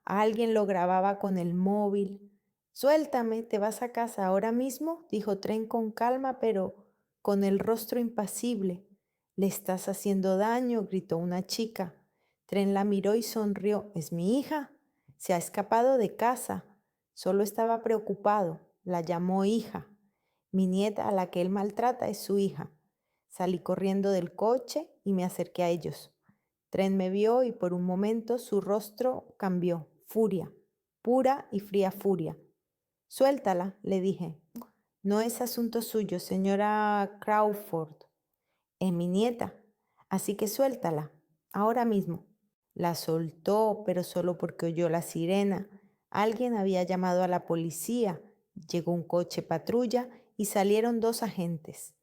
A: Alguien lo grababa con el móvil. Suéltame, ¿te vas a casa ahora mismo? Dijo Tren con calma, pero con el rostro impasible. Le estás haciendo daño, gritó una chica. Tren la miró y sonrió. ¿Es mi hija? Se ha escapado de casa. Solo estaba preocupado. La llamó hija. Mi nieta a la que él maltrata es su hija. Salí corriendo del coche y me acerqué a ellos. Tren me vio y por un momento su rostro cambió. Furia, pura y fría furia. Suéltala, le dije. No es asunto suyo, señora Crawford. Es mi nieta, así que suéltala, ahora mismo. La soltó, pero solo porque oyó la sirena. Alguien había llamado a la policía. Llegó un coche patrulla y salieron 2 agentes.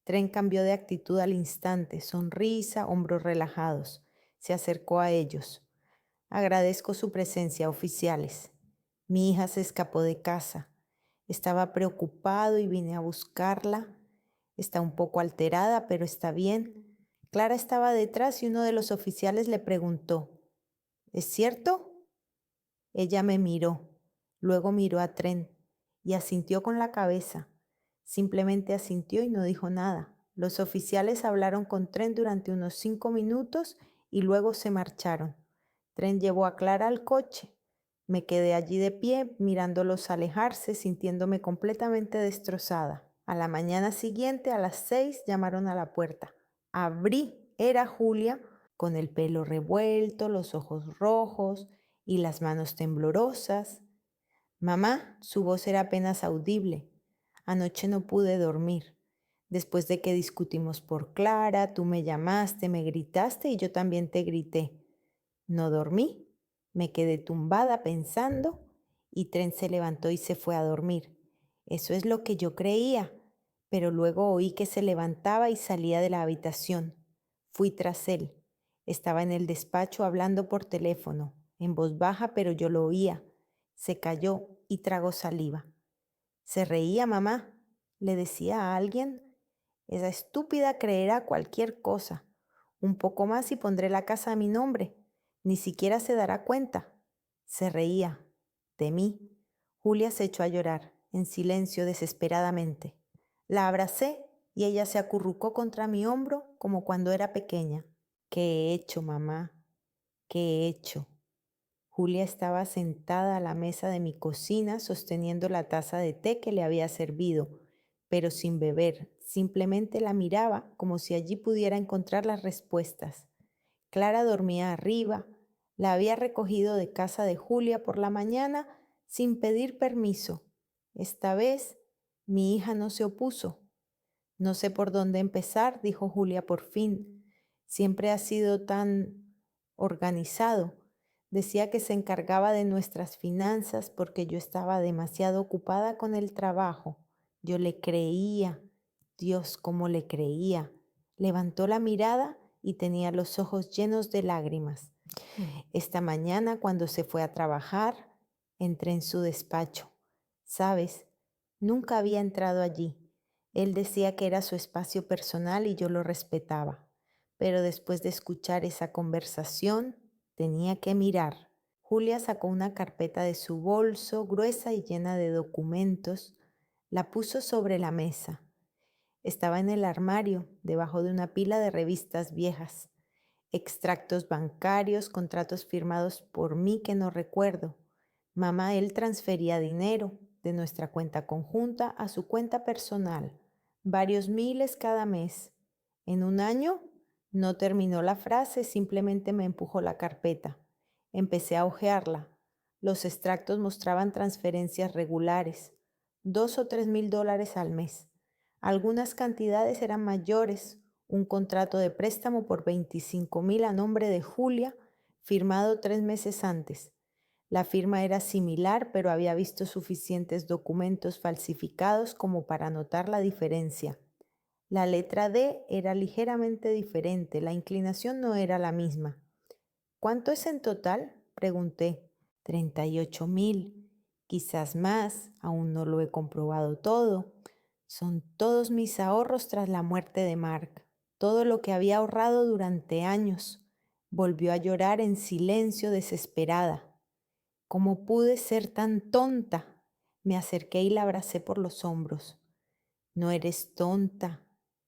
A: Tren cambió de actitud al instante, sonrisa, hombros relajados. Se acercó a ellos. Agradezco su presencia, oficiales. Mi hija se escapó de casa. Estaba preocupado y vine a buscarla. Está un poco alterada, pero está bien. Clara estaba detrás y uno de los oficiales le preguntó, ¿es cierto? Ella me miró, luego miró a Tren y asintió con la cabeza. Simplemente asintió y no dijo nada. Los oficiales hablaron con Tren durante unos 5 minutos y luego se marcharon. Tren llevó a Clara al coche. Me quedé allí de pie, mirándolos alejarse, sintiéndome completamente destrozada. A la mañana siguiente, a las 6, llamaron a la puerta. Abrí. Era Julia, con el pelo revuelto, los ojos rojos y las manos temblorosas. Mamá, su voz era apenas audible. Anoche no pude dormir. Después de que discutimos por Clara, tú me llamaste, me gritaste y yo también te grité. No dormí, me quedé tumbada pensando y Tren se levantó y se fue a dormir. Eso es lo que yo creía, pero luego oí que se levantaba y salía de la habitación. Fui tras él. Estaba en el despacho hablando por teléfono, en voz baja, pero yo lo oía. Se calló y tragó saliva. Se reía mamá. Le decía a alguien, esa estúpida creerá cualquier cosa. Un poco más y pondré la casa a mi nombre. Ni siquiera se dará cuenta. Se reía. De mí. Julia se echó a llorar, en silencio, desesperadamente. La abracé y ella se acurrucó contra mi hombro como cuando era pequeña. ¿Qué he hecho, mamá? ¿Qué he hecho? Julia estaba sentada a la mesa de mi cocina sosteniendo la taza de té que le había servido, pero sin beber, simplemente la miraba como si allí pudiera encontrar las respuestas. Clara dormía arriba, la había recogido de casa de Julia por la mañana sin pedir permiso. Esta vez mi hija no se opuso. No sé por dónde empezar, dijo Julia por fin. Siempre ha sido tan organizado. Decía que se encargaba de nuestras finanzas porque yo estaba demasiado ocupada con el trabajo. Yo le creía. Dios, cómo le creía. Levantó la mirada y tenía los ojos llenos de lágrimas. Esta mañana, cuando se fue a trabajar, entré en su despacho. ¿Sabes? Nunca había entrado allí. Él decía que era su espacio personal y yo lo respetaba. Pero después de escuchar esa conversación, tenía que mirar. Julia sacó una carpeta de su bolso, gruesa y llena de documentos. La puso sobre la mesa. Estaba en el armario, debajo de una pila de revistas viejas. Extractos bancarios, contratos firmados por mí que no recuerdo. Mamá, él transfería dinero de nuestra cuenta conjunta a su cuenta personal, varios miles cada mes. En un año no terminó la frase, simplemente me empujó la carpeta. Empecé a hojearla. Los extractos mostraban transferencias regulares, $2,000 o $3,000 al mes. Algunas cantidades eran mayores, un contrato de préstamo por 25,000 a nombre de Julia, firmado 3 meses antes. La firma era similar, pero había visto suficientes documentos falsificados como para notar la diferencia. La letra D era ligeramente diferente, la inclinación no era la misma. ¿Cuánto es en total?, pregunté. 38,000, quizás más, aún no lo he comprobado todo. Son todos mis ahorros tras la muerte de Mark, todo lo que había ahorrado durante años. Volvió a llorar en silencio, desesperada. ¿Cómo pude ser tan tonta? Me acerqué y la abracé por los hombros. No eres tonta.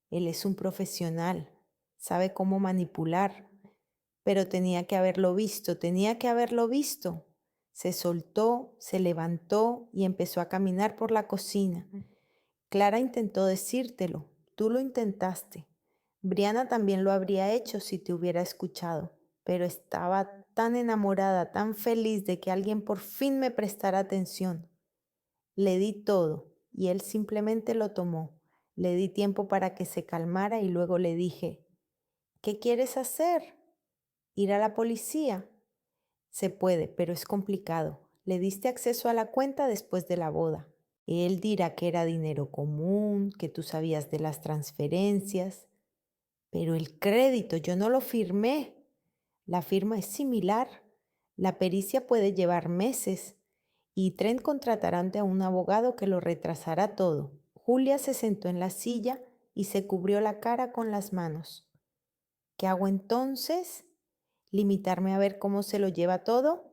A: Él es un profesional. Sabe cómo manipular. Pero tenía que haberlo visto, tenía que haberlo visto. Se soltó, se levantó y empezó a caminar por la cocina. Clara intentó decírtelo. Tú lo intentaste. Brianna también lo habría hecho si te hubiera escuchado, pero estaba tan enamorada, tan feliz de que alguien por fin me prestara atención. Le di todo y él simplemente lo tomó. Le di tiempo para que se calmara y luego le dije, ¿qué quieres hacer? ¿Ir a la policía? Se puede, pero es complicado. Le diste acceso a la cuenta después de la boda. Él dirá que era dinero común, que tú sabías de las transferencias. Pero el crédito, yo no lo firmé. La firma es similar. La pericia puede llevar meses y Trent contratará a un abogado que lo retrasará todo. Julia se sentó en la silla y se cubrió la cara con las manos. ¿Qué hago entonces? ¿Limitarme a ver cómo se lo lleva todo?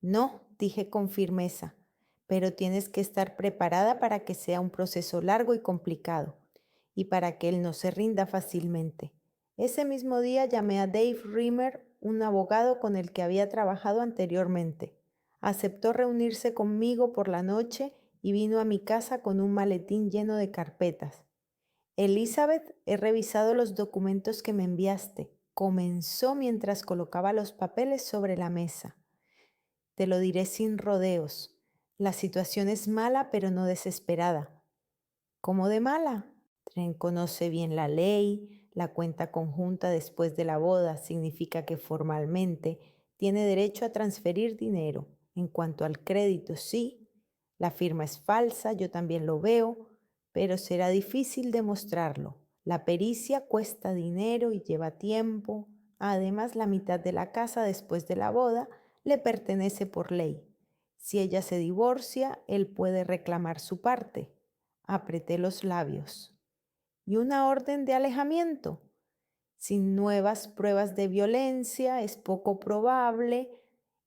A: No, dije con firmeza, pero tienes que estar preparada para que sea un proceso largo y complicado y para que él no se rinda fácilmente. Ese mismo día llamé a Dave Rimmer, un abogado con el que había trabajado anteriormente. Aceptó reunirse conmigo por la noche y vino a mi casa con un maletín lleno de carpetas. Elizabeth, he revisado los documentos que me enviaste. Comenzó mientras colocaba los papeles sobre la mesa. Te lo diré sin rodeos. La situación es mala, pero no desesperada. ¿Cómo de mala? Trent conoce bien la ley. La cuenta conjunta después de la boda significa que formalmente tiene derecho a transferir dinero. En cuanto al crédito, sí. La firma es falsa, yo también lo veo, pero será difícil demostrarlo. La pericia cuesta dinero y lleva tiempo. Además, la mitad de la casa después de la boda le pertenece por ley. Si ella se divorcia, él puede reclamar su parte. Apreté los labios. ¿Y una orden de alejamiento? Sin nuevas pruebas de violencia es poco probable.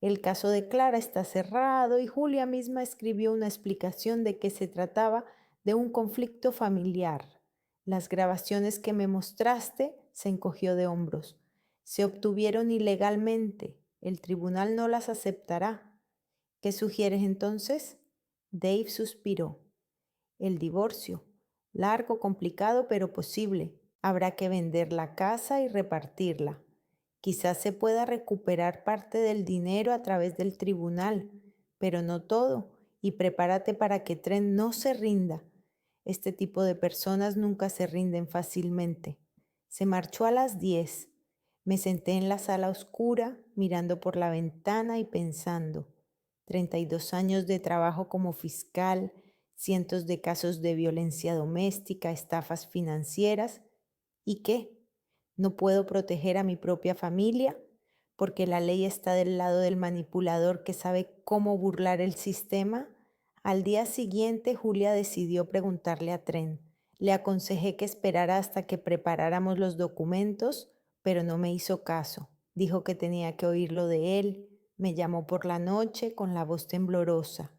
A: El caso de Clara está cerrado y Julia misma escribió una explicación de que se trataba de un conflicto familiar. Las grabaciones que me mostraste, se encogió de hombros, se obtuvieron ilegalmente. El tribunal no las aceptará. ¿Qué sugieres entonces? Dave suspiró. El divorcio. Largo, complicado, pero posible. Habrá que vender la casa y repartirla. Quizás se pueda recuperar parte del dinero a través del tribunal, pero no todo, y prepárate para que Tren no se rinda. Este tipo de personas nunca se rinden fácilmente. Se marchó a las 10. Me senté en la sala oscura, mirando por la ventana y pensando. 32 años de trabajo como fiscal, cientos de casos de violencia doméstica, estafas financieras. ¿Y qué? ¿No puedo proteger a mi propia familia? Porque la ley está del lado del manipulador que sabe cómo burlar el sistema. Al día siguiente, Julia decidió preguntarle a Tren. Le aconsejé que esperara hasta que preparáramos los documentos, pero no me hizo caso. Dijo que tenía que oírlo de él. Me llamó por la noche con la voz temblorosa.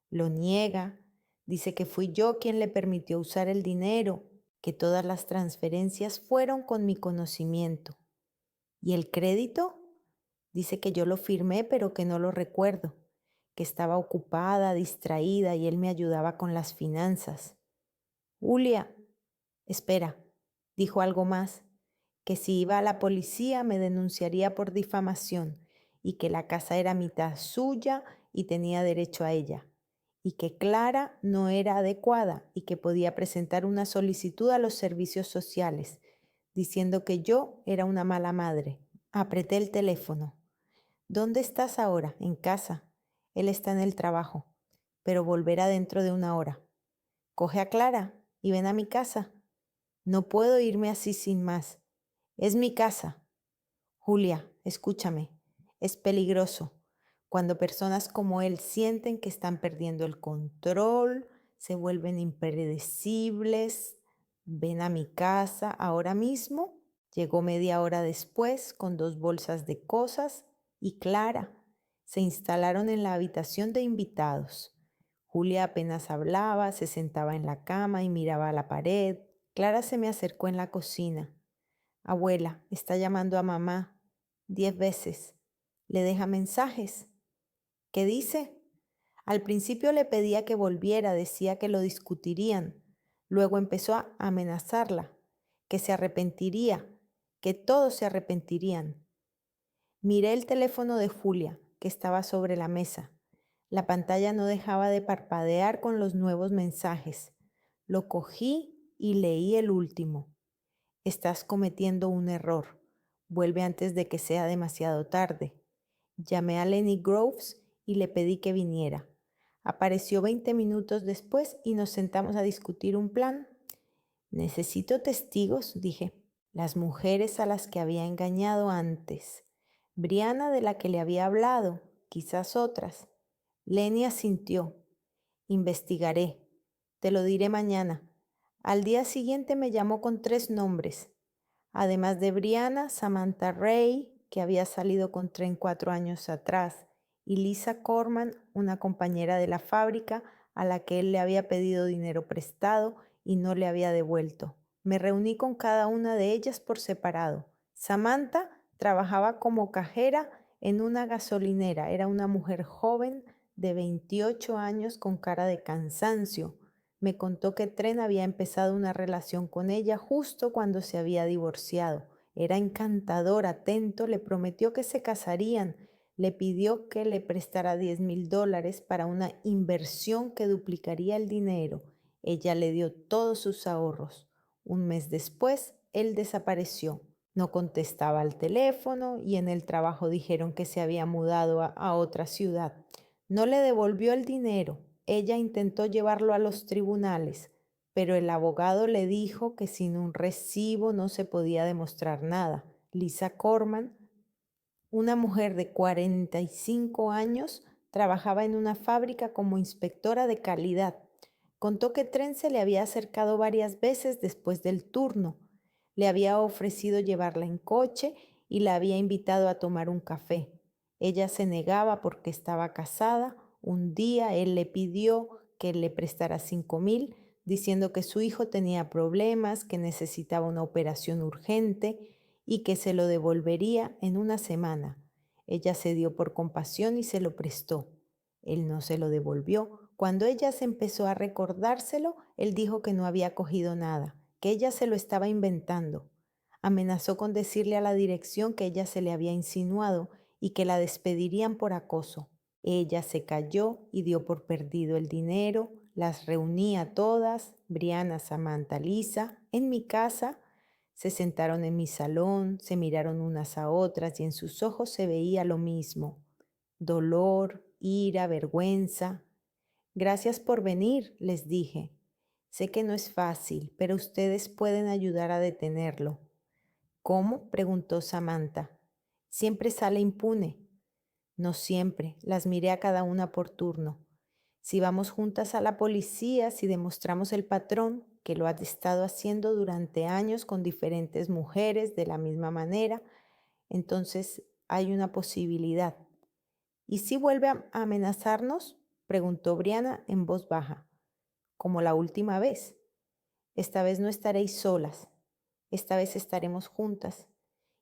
A: Lo niega. Dice que fui yo quien le permitió usar el dinero, que todas las transferencias fueron con mi conocimiento. ¿Y el crédito? Dice que yo lo firmé, pero que no lo recuerdo, que estaba ocupada, distraída y él me ayudaba con las finanzas. Julia, espera, dijo algo más, que si iba a la policía me denunciaría por difamación y que la casa era mitad suya y tenía derecho a ella, y que Clara no era adecuada y que podía presentar una solicitud a los servicios sociales, diciendo que yo era una mala madre. Apreté el teléfono. ¿Dónde estás ahora? En casa. Él está en el trabajo, pero volverá dentro de una hora. Coge a Clara y ven a mi casa. No puedo irme así sin más. Es mi casa. Julia, escúchame. Es peligroso cuando personas como él sienten que están perdiendo el control, se vuelven impredecibles. Ven a mi casa ahora mismo. Llegó media hora después con 2 bolsas de cosas y Clara. Se instalaron en la habitación de invitados. Julia apenas hablaba, se sentaba en la cama y miraba a la pared. Clara se me acercó en la cocina. Abuela, está llamando a mamá 10 veces. Le deja mensajes. ¿Qué dice? Al principio le pedía que volviera, decía que lo discutirían. Luego empezó a amenazarla, que se arrepentiría, que todos se arrepentirían. Miré el teléfono de Julia, que estaba sobre la mesa. La pantalla no dejaba de parpadear con los nuevos mensajes. Lo cogí y leí el último. Estás cometiendo un error. Vuelve antes de que sea demasiado tarde. Llamé a Lenny Groves y le pedí que viniera. Apareció 20 minutos después y nos sentamos a discutir un plan. Necesito testigos, dije. Las mujeres a las que había engañado antes. Brianna, de la que le había hablado, quizás otras. Lenny asintió. Investigaré. Te lo diré mañana. Al día siguiente me llamó con 3 nombres. Además de Brianna, Samantha Ray, que había salido con Tren 4 años atrás, y Lisa Corman, una compañera de la fábrica a la que él le había pedido dinero prestado y no le había devuelto. Me reuní con cada una de ellas por separado. Samantha trabajaba como cajera en una gasolinera. Era una mujer joven de 28 años con cara de cansancio. Me contó que Tren había empezado una relación con ella justo cuando se había divorciado. Era encantador, atento, le prometió que se casarían. Le pidió que le prestara $10,000 para una inversión que duplicaría el dinero. Ella le dio todos sus ahorros. Un mes después, él desapareció. No contestaba al teléfono y en el trabajo dijeron que se había mudado a otra ciudad. No le devolvió el dinero. Ella intentó llevarlo a los tribunales, pero el abogado le dijo que sin un recibo no se podía demostrar nada. Lisa Corman, una mujer de 45 años, trabajaba en una fábrica como inspectora de calidad. Contó que Tren se le había acercado varias veces después del turno. Le había ofrecido llevarla en coche y la había invitado a tomar un café. Ella se negaba porque estaba casada. Un día él le pidió que le prestara 5,000, diciendo que su hijo tenía problemas, que necesitaba una operación urgente y que se lo devolvería en una semana. Ella se dio por compasión y se lo prestó. Él no se lo devolvió. Cuando ella se empezó a recordárselo, él dijo que no había cogido nada, que ella se lo estaba inventando. Amenazó con decirle a la dirección que ella se le había insinuado y que la despedirían por acoso. Ella se calló y dio por perdido el dinero, las reuní a todas, Brianna, Samantha, Lisa, en mi casa, se sentaron en mi salón, se miraron unas a otras y en sus ojos se veía lo mismo, dolor, ira, vergüenza. Gracias por venir, les dije. Sé que no es fácil, pero ustedes pueden ayudar a detenerlo. ¿Cómo? Preguntó Samantha. Siempre sale impune. No siempre, las miré a cada una por turno. Si vamos juntas a la policía, si demostramos el patrón, que lo ha estado haciendo durante años con diferentes mujeres de la misma manera, entonces hay una posibilidad. ¿Y si vuelve a amenazarnos? Preguntó Brianna en voz baja, como la última vez. Esta vez no estaréis solas, esta vez estaremos juntas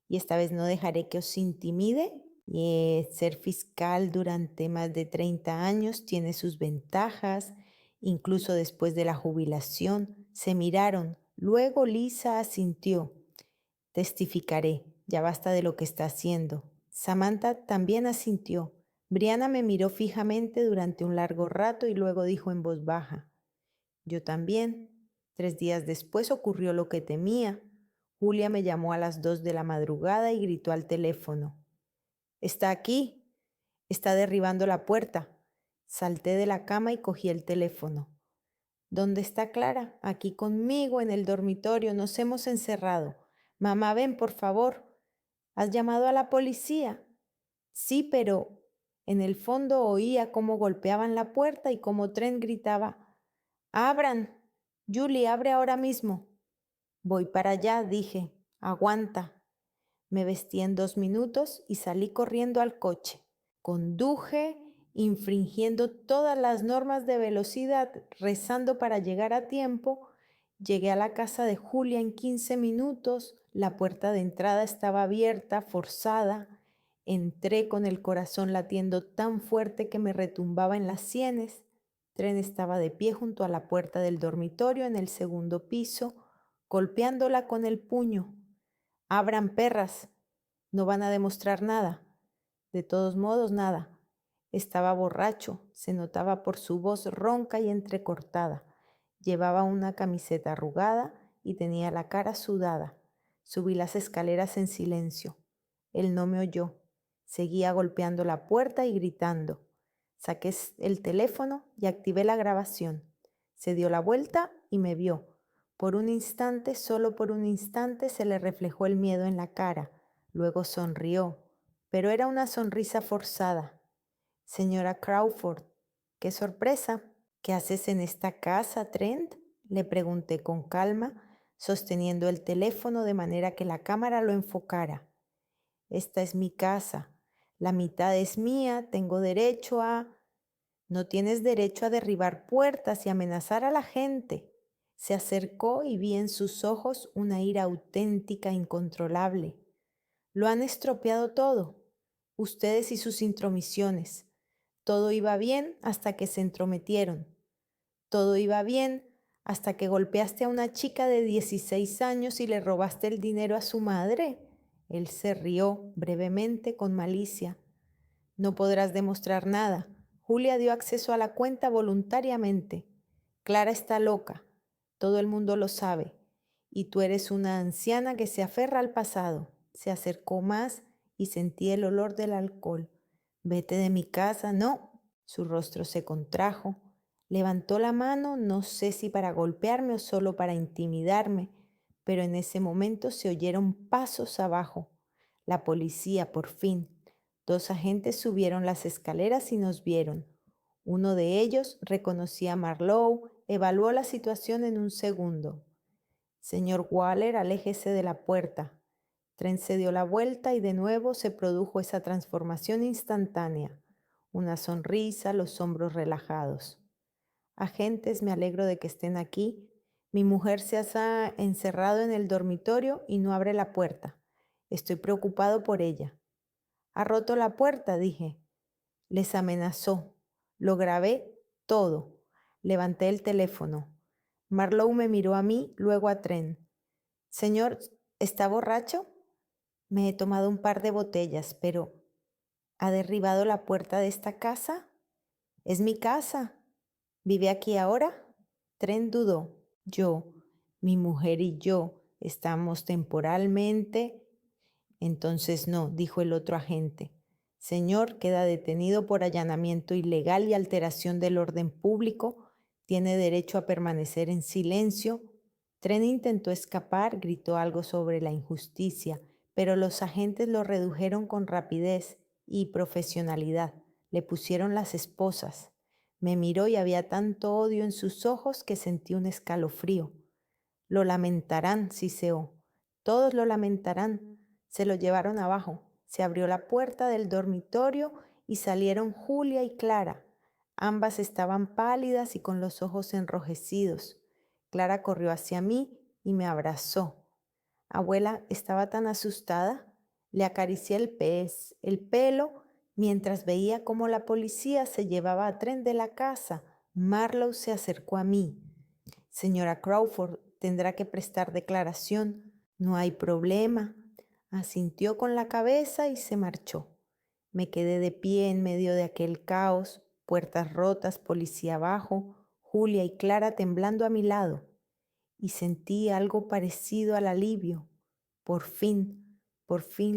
A: y esta vez no dejaré que os intimide. Y ser fiscal durante más de 30 años tiene sus ventajas, incluso después de la jubilación. Se miraron, luego Lisa asintió. Testificaré, ya basta de lo que está haciendo. Samantha también asintió. Brianna me miró fijamente durante un largo rato y luego dijo en voz baja, yo también. 3 días después ocurrió lo que temía. Julia me llamó a las 2 de la madrugada y gritó al teléfono. Está aquí, está derribando la puerta. Salté de la cama y cogí el teléfono. ¿Dónde está Clara? Aquí conmigo en el dormitorio, nos hemos encerrado. Mamá, ven, por favor. ¿Has llamado a la policía? Sí, pero en el fondo oía cómo golpeaban la puerta y cómo Trent gritaba, ¡abran! Julie, abre ahora mismo. Voy para allá, dije. Aguanta. Me vestí en 2 minutos y salí corriendo al coche. Conduje, infringiendo todas las normas de velocidad, rezando para llegar a tiempo. Llegué a la casa de Julia en 15 minutos. La puerta de entrada estaba abierta, forzada. Entré con el corazón latiendo tan fuerte que me retumbaba en las sienes. Tren estaba de pie junto a la puerta del dormitorio en el segundo piso, golpeándola con el puño. Abran, perras, no van a demostrar nada. De todos modos, nada. Estaba borracho, se notaba por su voz ronca y entrecortada. Llevaba una camiseta arrugada y tenía la cara sudada. Subí las escaleras en silencio. Él no me oyó. Seguía golpeando la puerta y gritando. Saqué el teléfono y activé la grabación. Se dio la vuelta y me vio. Por un instante, solo por un instante, se le reflejó el miedo en la cara. Luego sonrió, pero era una sonrisa forzada. Señora Crawford, qué sorpresa. ¿Qué haces en esta casa, Trent? Le pregunté con calma, sosteniendo el teléfono de manera que la cámara lo enfocara. Esta es mi casa. La mitad es mía, tengo derecho a... No tienes derecho a derribar puertas y amenazar a la gente. Se acercó y vi en sus ojos una ira auténtica, incontrolable. Lo han estropeado todo, ustedes y sus intromisiones. Todo iba bien hasta que se entrometieron. Todo iba bien hasta que golpeaste a una chica de 16 años y le robaste el dinero a su madre. Él se rió brevemente con malicia. No podrás demostrar nada. Julia dio acceso a la cuenta voluntariamente. Clara está loca. Todo el mundo lo sabe. Y tú eres una anciana que se aferra al pasado. Se acercó más y sentí el olor del alcohol. Vete de mi casa, no. Su rostro se contrajo. Levantó la mano, no sé si para golpearme o solo para intimidarme, pero en ese momento se oyeron pasos abajo. La policía, por fin. 2 agentes subieron las escaleras y nos vieron. Uno de ellos reconocía a Marlowe, evaluó la situación en un segundo. Señor Waller, aléjese de la puerta. Trent se dio la vuelta y de nuevo se produjo esa transformación instantánea. Una sonrisa, los hombros relajados. Agentes, me alegro de que estén aquí. Mi mujer se ha encerrado en el dormitorio y no abre la puerta. Estoy preocupado por ella. Ha roto la puerta, dije. Les amenazó. Lo grabé todo. Levanté el teléfono. Marlowe me miró a mí, luego a Trent. Señor, ¿está borracho? Me he tomado un par de botellas, pero... ¿Ha derribado la puerta de esta casa? Es mi casa. ¿Vive aquí ahora? Trent dudó. Yo, mi mujer y yo estamos temporalmente. Entonces no, dijo el otro agente. Señor, queda detenido por allanamiento ilegal y alteración del orden público. Tiene derecho a permanecer en silencio. Tren intentó escapar, gritó algo sobre la injusticia, pero los agentes lo redujeron con rapidez y profesionalidad. Le pusieron las esposas. Me miró y había tanto odio en sus ojos que sentí un escalofrío. Lo lamentarán, siseó. Todos lo lamentarán. Se lo llevaron abajo. Se abrió la puerta del dormitorio y salieron Julia y Clara. Ambas estaban pálidas y con los ojos enrojecidos. Clara corrió hacia mí y me abrazó. Abuela estaba tan asustada. Le acaricié el pelo, mientras veía cómo la policía se llevaba a Trent de la casa. Marlowe se acercó a mí. Señora Crawford, tendrá que prestar declaración. No hay problema. Asintió con la cabeza y se marchó. Me quedé de pie en medio de aquel caos, puertas rotas, policía abajo, Julia y Clara temblando a mi lado, y sentí algo parecido al alivio. Por fin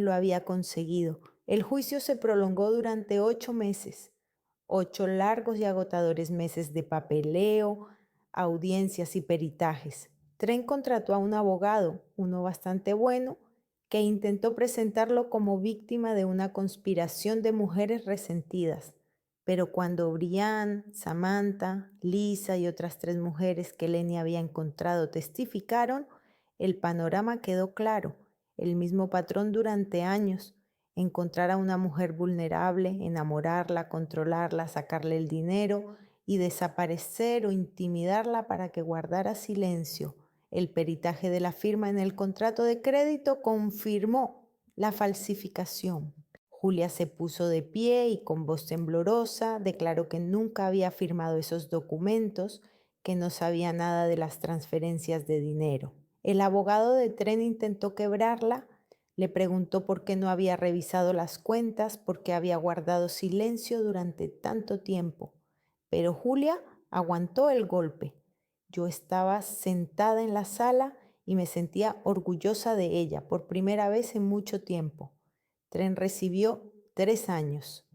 A: lo había conseguido. El juicio se prolongó durante 8 meses, 8 largos y agotadores meses de papeleo, audiencias y peritajes. Tren contrató a un abogado, uno bastante bueno, que intentó presentarlo como víctima de una conspiración de mujeres resentidas. Pero cuando Brianne, Samantha, Lisa y otras 3 mujeres que Lenny había encontrado testificaron, el panorama quedó claro. El mismo patrón durante años. Encontrar a una mujer vulnerable, enamorarla, controlarla, sacarle el dinero y desaparecer o intimidarla para que guardara silencio. El peritaje de la firma en el contrato de crédito confirmó la falsificación. Julia se puso de pie y con voz temblorosa declaró que nunca había firmado esos documentos, que no sabía nada de las transferencias de dinero. El abogado de Tren intentó quebrarla, le preguntó por qué no había revisado las cuentas, por qué había guardado silencio durante tanto tiempo. Pero Julia aguantó el golpe. Yo estaba sentada en la sala y me sentía orgullosa de ella por primera vez en mucho tiempo. Tren recibió 3 años.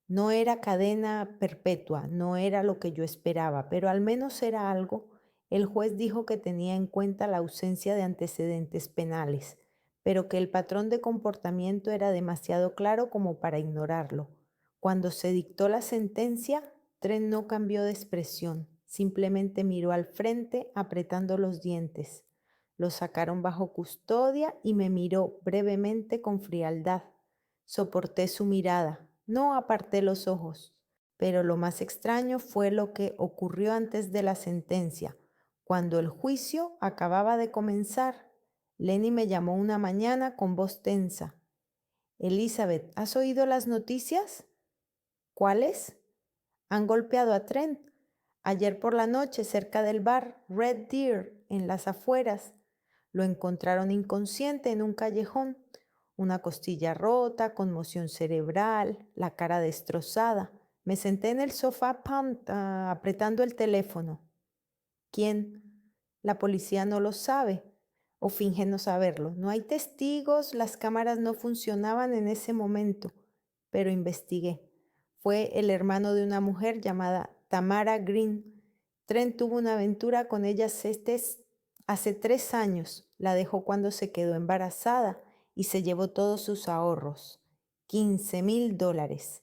A: No era cadena perpetua, no era lo que yo esperaba, pero al menos era algo. El juez dijo que tenía en cuenta la ausencia de antecedentes penales, pero que el patrón de comportamiento era demasiado claro como para ignorarlo. Cuando se dictó la sentencia, Tren no cambió de expresión, simplemente miró al frente apretando los dientes. Lo sacaron bajo custodia y me miró brevemente con frialdad. Soporté su mirada, no aparté los ojos, pero lo más extraño fue lo que ocurrió antes de la sentencia. Cuando el juicio acababa de comenzar, Lenny me llamó una mañana con voz tensa. Elizabeth, ¿has oído las noticias? ¿Cuáles? Han golpeado a Trent. Ayer por la noche, cerca del bar Red Deer, en las afueras. Lo encontraron inconsciente en un callejón. Una costilla rota, conmoción cerebral, la cara destrozada. Me senté en el sofá apretando el teléfono. ¿Quién? La policía no lo sabe o finge no saberlo. No hay testigos, las cámaras no funcionaban en ese momento, pero investigué. Fue el hermano de una mujer llamada Tamara Green. Trent tuvo una aventura con ella hace 3 años. La dejó cuando se quedó embarazada y se llevó todos sus ahorros, $15,000.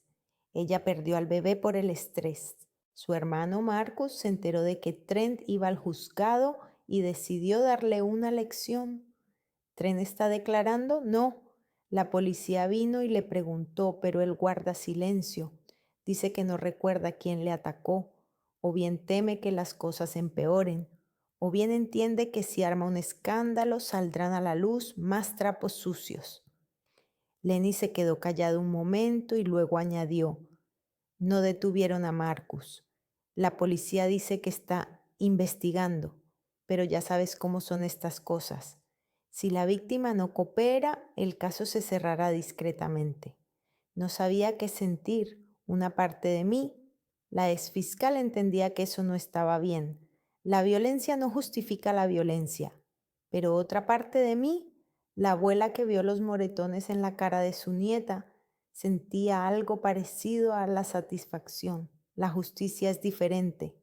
A: Ella perdió al bebé por el estrés. Su hermano Marcus se enteró de que Trent iba al juzgado y decidió darle una lección. ¿Trent está declarando? No. La policía vino y le preguntó, pero él guarda silencio. Dice que no recuerda quién le atacó, o bien teme que las cosas empeoren, o bien entiende que si arma un escándalo saldrán a la luz más trapos sucios. Lenny se quedó callado un momento y luego añadió, no detuvieron a Marcus. La policía dice que está investigando, pero ya sabes cómo son estas cosas. Si la víctima no coopera, el caso se cerrará discretamente. No sabía qué sentir. Una parte de mí, la exfiscal, entendía que eso no estaba bien. La violencia no justifica la violencia. Pero otra parte de mí, la abuela que vio los moretones en la cara de su nieta, sentía algo parecido a la satisfacción. La justicia es diferente.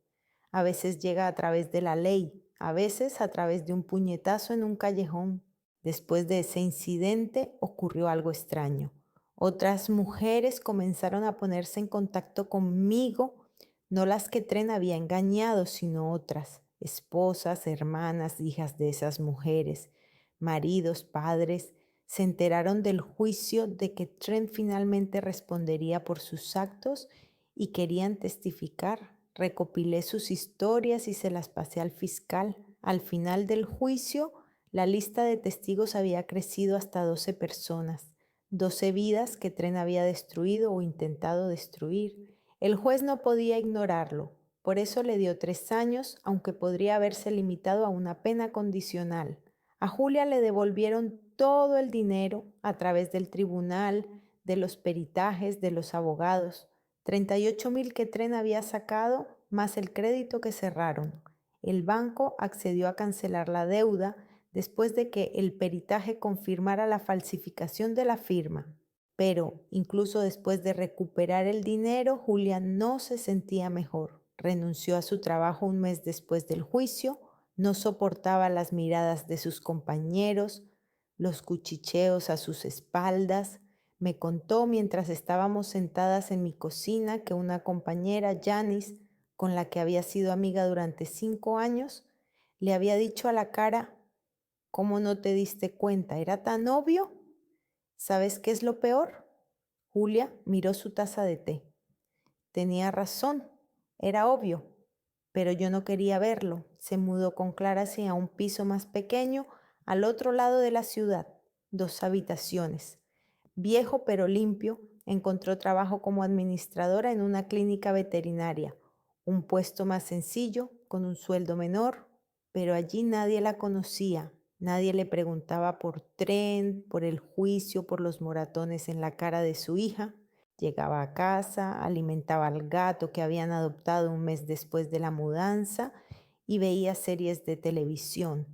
A: A veces llega a través de la ley, a veces a través de un puñetazo en un callejón. Después de ese incidente ocurrió algo extraño. Otras mujeres comenzaron a ponerse en contacto conmigo, no las que Tren había engañado, sino otras, esposas, hermanas, hijas de esas mujeres, maridos, padres, se enteraron del juicio, de que Tren finalmente respondería por sus actos y querían testificar. Recopilé sus historias y se las pasé al fiscal. Al final del juicio, la lista de testigos había crecido hasta 12 personas, 12 vidas que Tren había destruido o intentado destruir. El juez no podía ignorarlo, por eso le dio 3 años, aunque podría haberse limitado a una pena condicional. A Julia le devolvieron todo el dinero a través del tribunal, de los peritajes, de los abogados. 38,000 que Tren había sacado, más el crédito que cerraron. El banco accedió a cancelar la deuda después de que el peritaje confirmara la falsificación de la firma. Pero, incluso después de recuperar el dinero, Julia no se sentía mejor. Renunció a su trabajo un mes después del juicio, no soportaba las miradas de sus compañeros, los cuchicheos a sus espaldas. Me contó mientras estábamos sentadas en mi cocina que una compañera, Janice, con la que había sido amiga durante 5 años, le había dicho a la cara: ¿cómo no te diste cuenta? ¿Era tan obvio? ¿Sabes qué es lo peor? Julia miró su taza de té. Tenía razón, era obvio, pero yo no quería verlo. Se mudó con Clara hacia un piso más pequeño al otro lado de la ciudad, 2 habitaciones. Viejo pero limpio, encontró trabajo como administradora en una clínica veterinaria, un puesto más sencillo, con un sueldo menor, pero allí nadie la conocía, nadie le preguntaba por Tren, por el juicio, por los moratones en la cara de su hija. Llegaba a casa, alimentaba al gato que habían adoptado un mes después de la mudanza y veía series de televisión.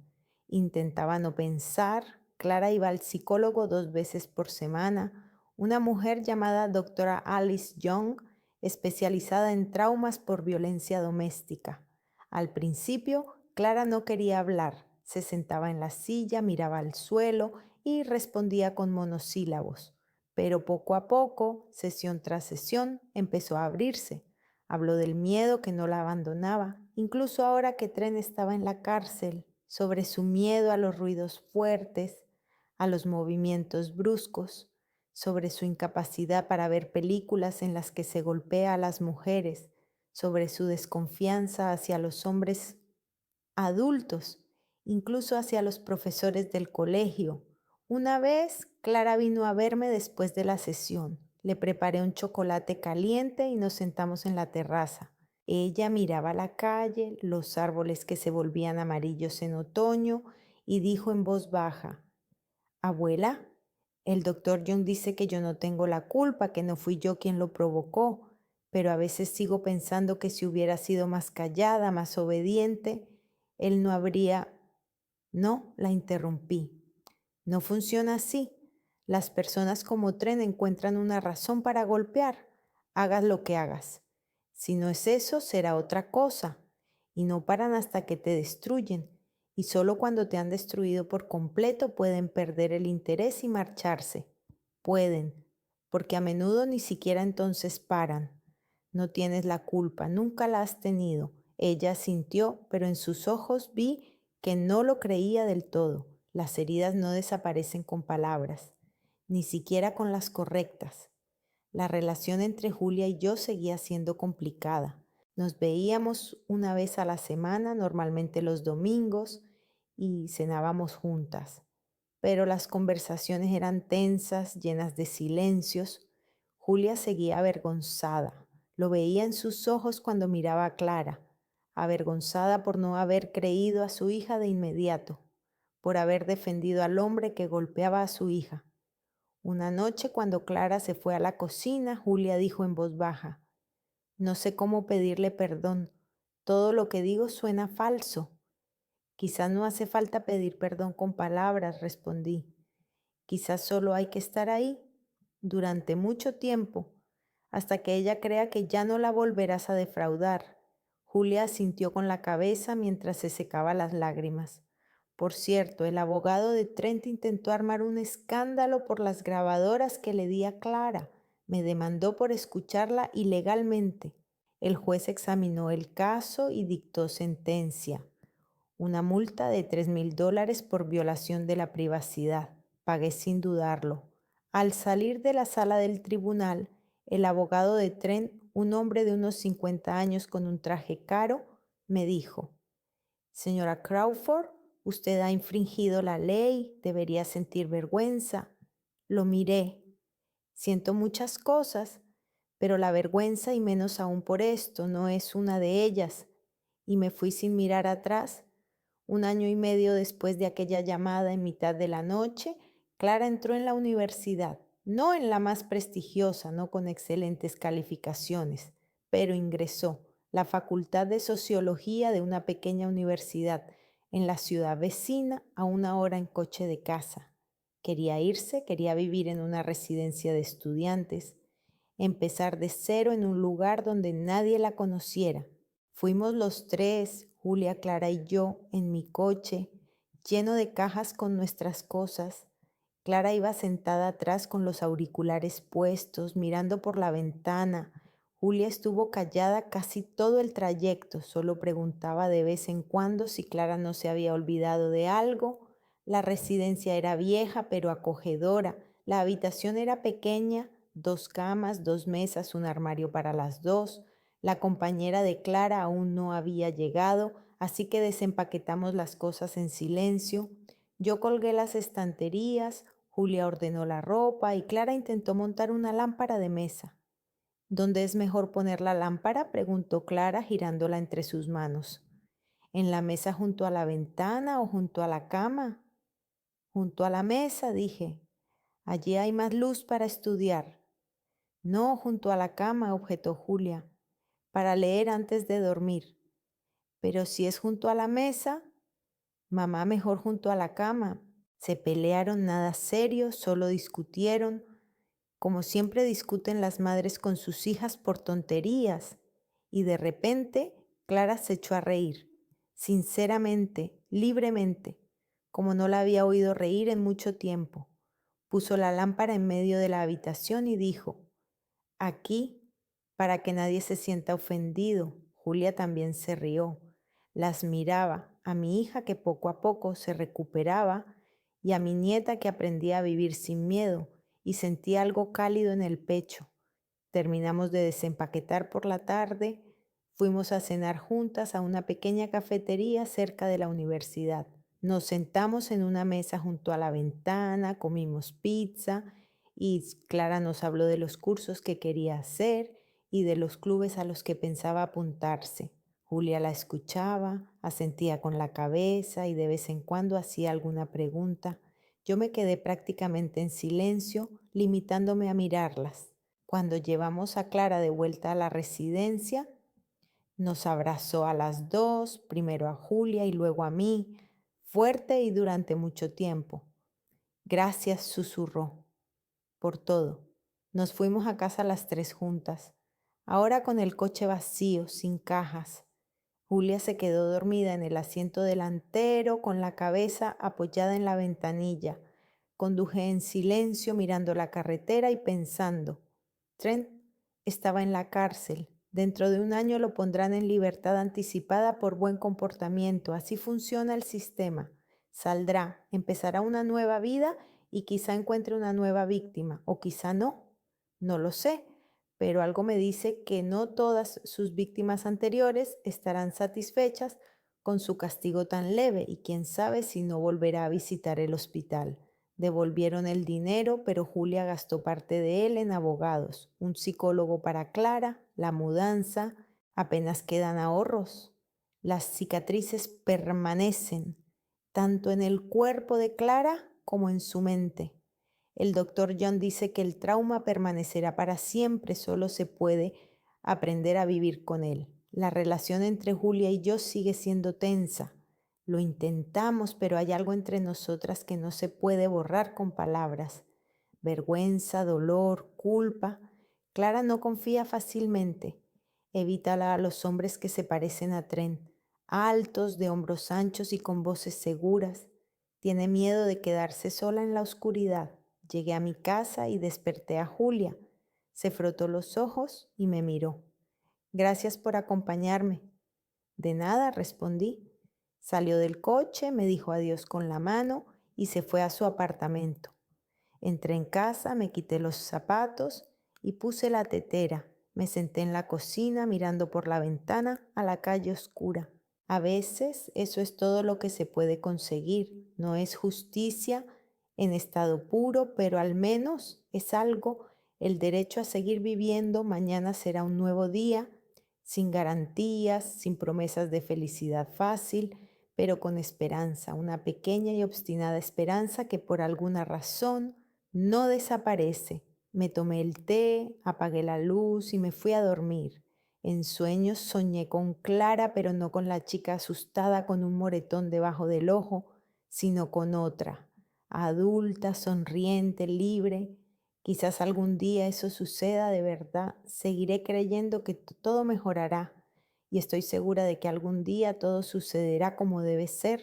A: Intentaba no pensar. Clara iba al psicólogo 2 veces por semana, una mujer llamada doctora Alice Young, especializada en traumas por violencia doméstica. Al principio, Clara no quería hablar. Se sentaba en la silla, miraba al suelo y respondía con monosílabos. Pero poco a poco, sesión tras sesión, empezó a abrirse. Habló del miedo que no la abandonaba, incluso ahora que Tren estaba en la cárcel, sobre su miedo a los ruidos fuertes, a los movimientos bruscos, sobre su incapacidad para ver películas en las que se golpea a las mujeres, sobre su desconfianza hacia los hombres adultos, incluso hacia los profesores del colegio. Una vez, Clara vino a verme después de la sesión. Le preparé un chocolate caliente y nos sentamos en la terraza. Ella miraba la calle, los árboles que se volvían amarillos en otoño y dijo en voz baja: Abuela, el doctor John dice que yo no tengo la culpa, que no fui yo quien lo provocó, pero a veces sigo pensando que si hubiera sido más callada, más obediente, él no habría... No, la interrumpí. No funciona así. Las personas como Tren encuentran una razón para golpear, hagas lo que hagas. Si no es eso, será otra cosa. Y no paran hasta que te destruyen. Y solo cuando te han destruido por completo pueden perder el interés y marcharse. Pueden, porque a menudo ni siquiera entonces paran. No tienes la culpa, nunca la has tenido. Ella sintió, pero en sus ojos vi que no lo creía del todo. Las heridas no desaparecen con palabras, ni siquiera con las correctas. La relación entre Julia y yo seguía siendo complicada. Nos veíamos una vez a la semana, normalmente los domingos, y cenábamos juntas. Pero las conversaciones eran tensas, llenas de silencios. Julia seguía avergonzada. Lo veía en sus ojos cuando miraba a Clara, avergonzada por no haber creído a su hija de inmediato, por haber defendido al hombre que golpeaba a su hija. Una noche, cuando Clara se fue a la cocina, Julia dijo en voz baja: no sé cómo pedirle perdón. Todo lo que digo suena falso. Quizás no hace falta pedir perdón con palabras, respondí. Quizás solo hay que estar ahí durante mucho tiempo, hasta que ella crea que ya no la volverás a defraudar. Julia asintió con la cabeza mientras se secaba las lágrimas. Por cierto, el abogado de Trent intentó armar un escándalo por las grabadoras que le di a Clara. Me demandó por escucharla ilegalmente. El juez examinó el caso y dictó sentencia: una multa de $3,000 por violación de la privacidad. Pagué sin dudarlo. Al salir de la sala del tribunal, el abogado de Trent, un hombre de unos 50 años con un traje caro, me dijo: señora Crawford, usted ha infringido la ley, debería sentir vergüenza. Lo miré. Siento muchas cosas, pero la vergüenza, y menos aún por esto, no es una de ellas. Y me fui sin mirar atrás. 1 año y medio después de aquella llamada en mitad de la noche, Clara entró en la universidad, no en la más prestigiosa, no con excelentes calificaciones, pero ingresó, la Facultad de Sociología de una pequeña universidad en la ciudad vecina, a 1 hora en coche de casa. Quería irse, quería vivir en una residencia de estudiantes, empezar de cero en un lugar donde nadie la conociera. Fuimos los tres, Julia, Clara y yo, en mi coche, lleno de cajas con nuestras cosas. Clara iba sentada atrás con los auriculares puestos, mirando por la ventana. Julia estuvo callada casi todo el trayecto, solo preguntaba de vez en cuando si Clara no se había olvidado de algo. La residencia era vieja pero acogedora. La habitación era pequeña, 2 camas, 2 mesas, un armario para las dos. La compañera de Clara aún no había llegado, así que desempaquetamos las cosas en silencio. Yo colgué las estanterías, Julia ordenó la ropa y Clara intentó montar una lámpara de mesa. ¿Dónde es mejor poner la lámpara?, preguntó Clara, girándola entre sus manos. ¿En la mesa junto a la ventana o junto a la cama? Junto a la mesa, dije. Allí hay más luz para estudiar. No, junto a la cama, objetó Julia, para leer antes de dormir. Pero si es junto a la mesa, mamá, mejor junto a la cama. Se pelearon, nada serio, solo discutieron, como siempre discuten las madres con sus hijas por tonterías. Y de repente, Clara se echó a reír, sinceramente, libremente, como no la había oído reír en mucho tiempo. Puso la lámpara en medio de la habitación y dijo: aquí, para que nadie se sienta ofendido. Julia también se rió. Las miraba, a mi hija que poco a poco se recuperaba y a mi nieta que aprendía a vivir sin miedo, y sentía algo cálido en el pecho. Terminamos de desempaquetar por la tarde, fuimos a cenar juntas a una pequeña cafetería cerca de la universidad. Nos sentamos en una mesa junto a la ventana, comimos pizza y Clara nos habló de los cursos que quería hacer y de los clubes a los que pensaba apuntarse. Julia la escuchaba, asentía con la cabeza y de vez en cuando hacía alguna pregunta. Yo me quedé prácticamente en silencio, limitándome a mirarlas. Cuando llevamos a Clara de vuelta a la residencia, nos abrazó a las dos, primero a Julia y luego a mí, fuerte y durante mucho tiempo. Gracias, susurró, por todo. Nos fuimos a casa las tres juntas, ahora con el coche vacío, sin cajas. Julia se quedó dormida en el asiento delantero, con la cabeza apoyada en la ventanilla. Conduje en silencio, mirando la carretera y pensando. Trent estaba en la cárcel. Dentro de 1 año lo pondrán en libertad anticipada por buen comportamiento. Así funciona el sistema. Saldrá, empezará una nueva vida y quizá encuentre una nueva víctima, o quizá no. No lo sé, pero algo me dice que no todas sus víctimas anteriores estarán satisfechas con su castigo tan leve, y quién sabe si no volverá a visitar el hospital. Devolvieron el dinero, pero Julia gastó parte de él en abogados, un psicólogo para Clara, la mudanza. Apenas quedan ahorros. Las cicatrices permanecen, tanto en el cuerpo de Clara como en su mente. El doctor John dice que el trauma permanecerá para siempre, solo se puede aprender a vivir con él. La relación entre Julia y yo sigue siendo tensa. Lo intentamos, pero hay algo entre nosotras que no se puede borrar con palabras. Vergüenza, dolor, culpa. Clara no confía fácilmente. Evita a los hombres que se parecen a Trent, altos, de hombros anchos y con voces seguras. Tiene miedo de quedarse sola en la oscuridad. Llegué a mi casa y desperté a Julia. Se frotó los ojos y me miró. Gracias por acompañarme. De nada, respondí. Salió del coche, me dijo adiós con la mano y se fue a su apartamento. Entré en casa, me quité los zapatos y puse la tetera. Me senté en la cocina mirando por la ventana a la calle oscura. A veces eso es todo lo que se puede conseguir. No es justicia en estado puro, pero al menos es algo, el derecho a seguir viviendo. Mañana será un nuevo día, sin garantías, sin promesas de felicidad fácil, pero con esperanza, una pequeña y obstinada esperanza que por alguna razón no desaparece. Me tomé el té, apagué la luz y me fui a dormir. En sueños soñé con Clara, pero no con la chica asustada con un moretón debajo del ojo, sino con otra, adulta, sonriente, libre. Quizás algún día eso suceda de verdad. Seguiré creyendo que todo mejorará y estoy segura de que algún día todo sucederá como debe ser.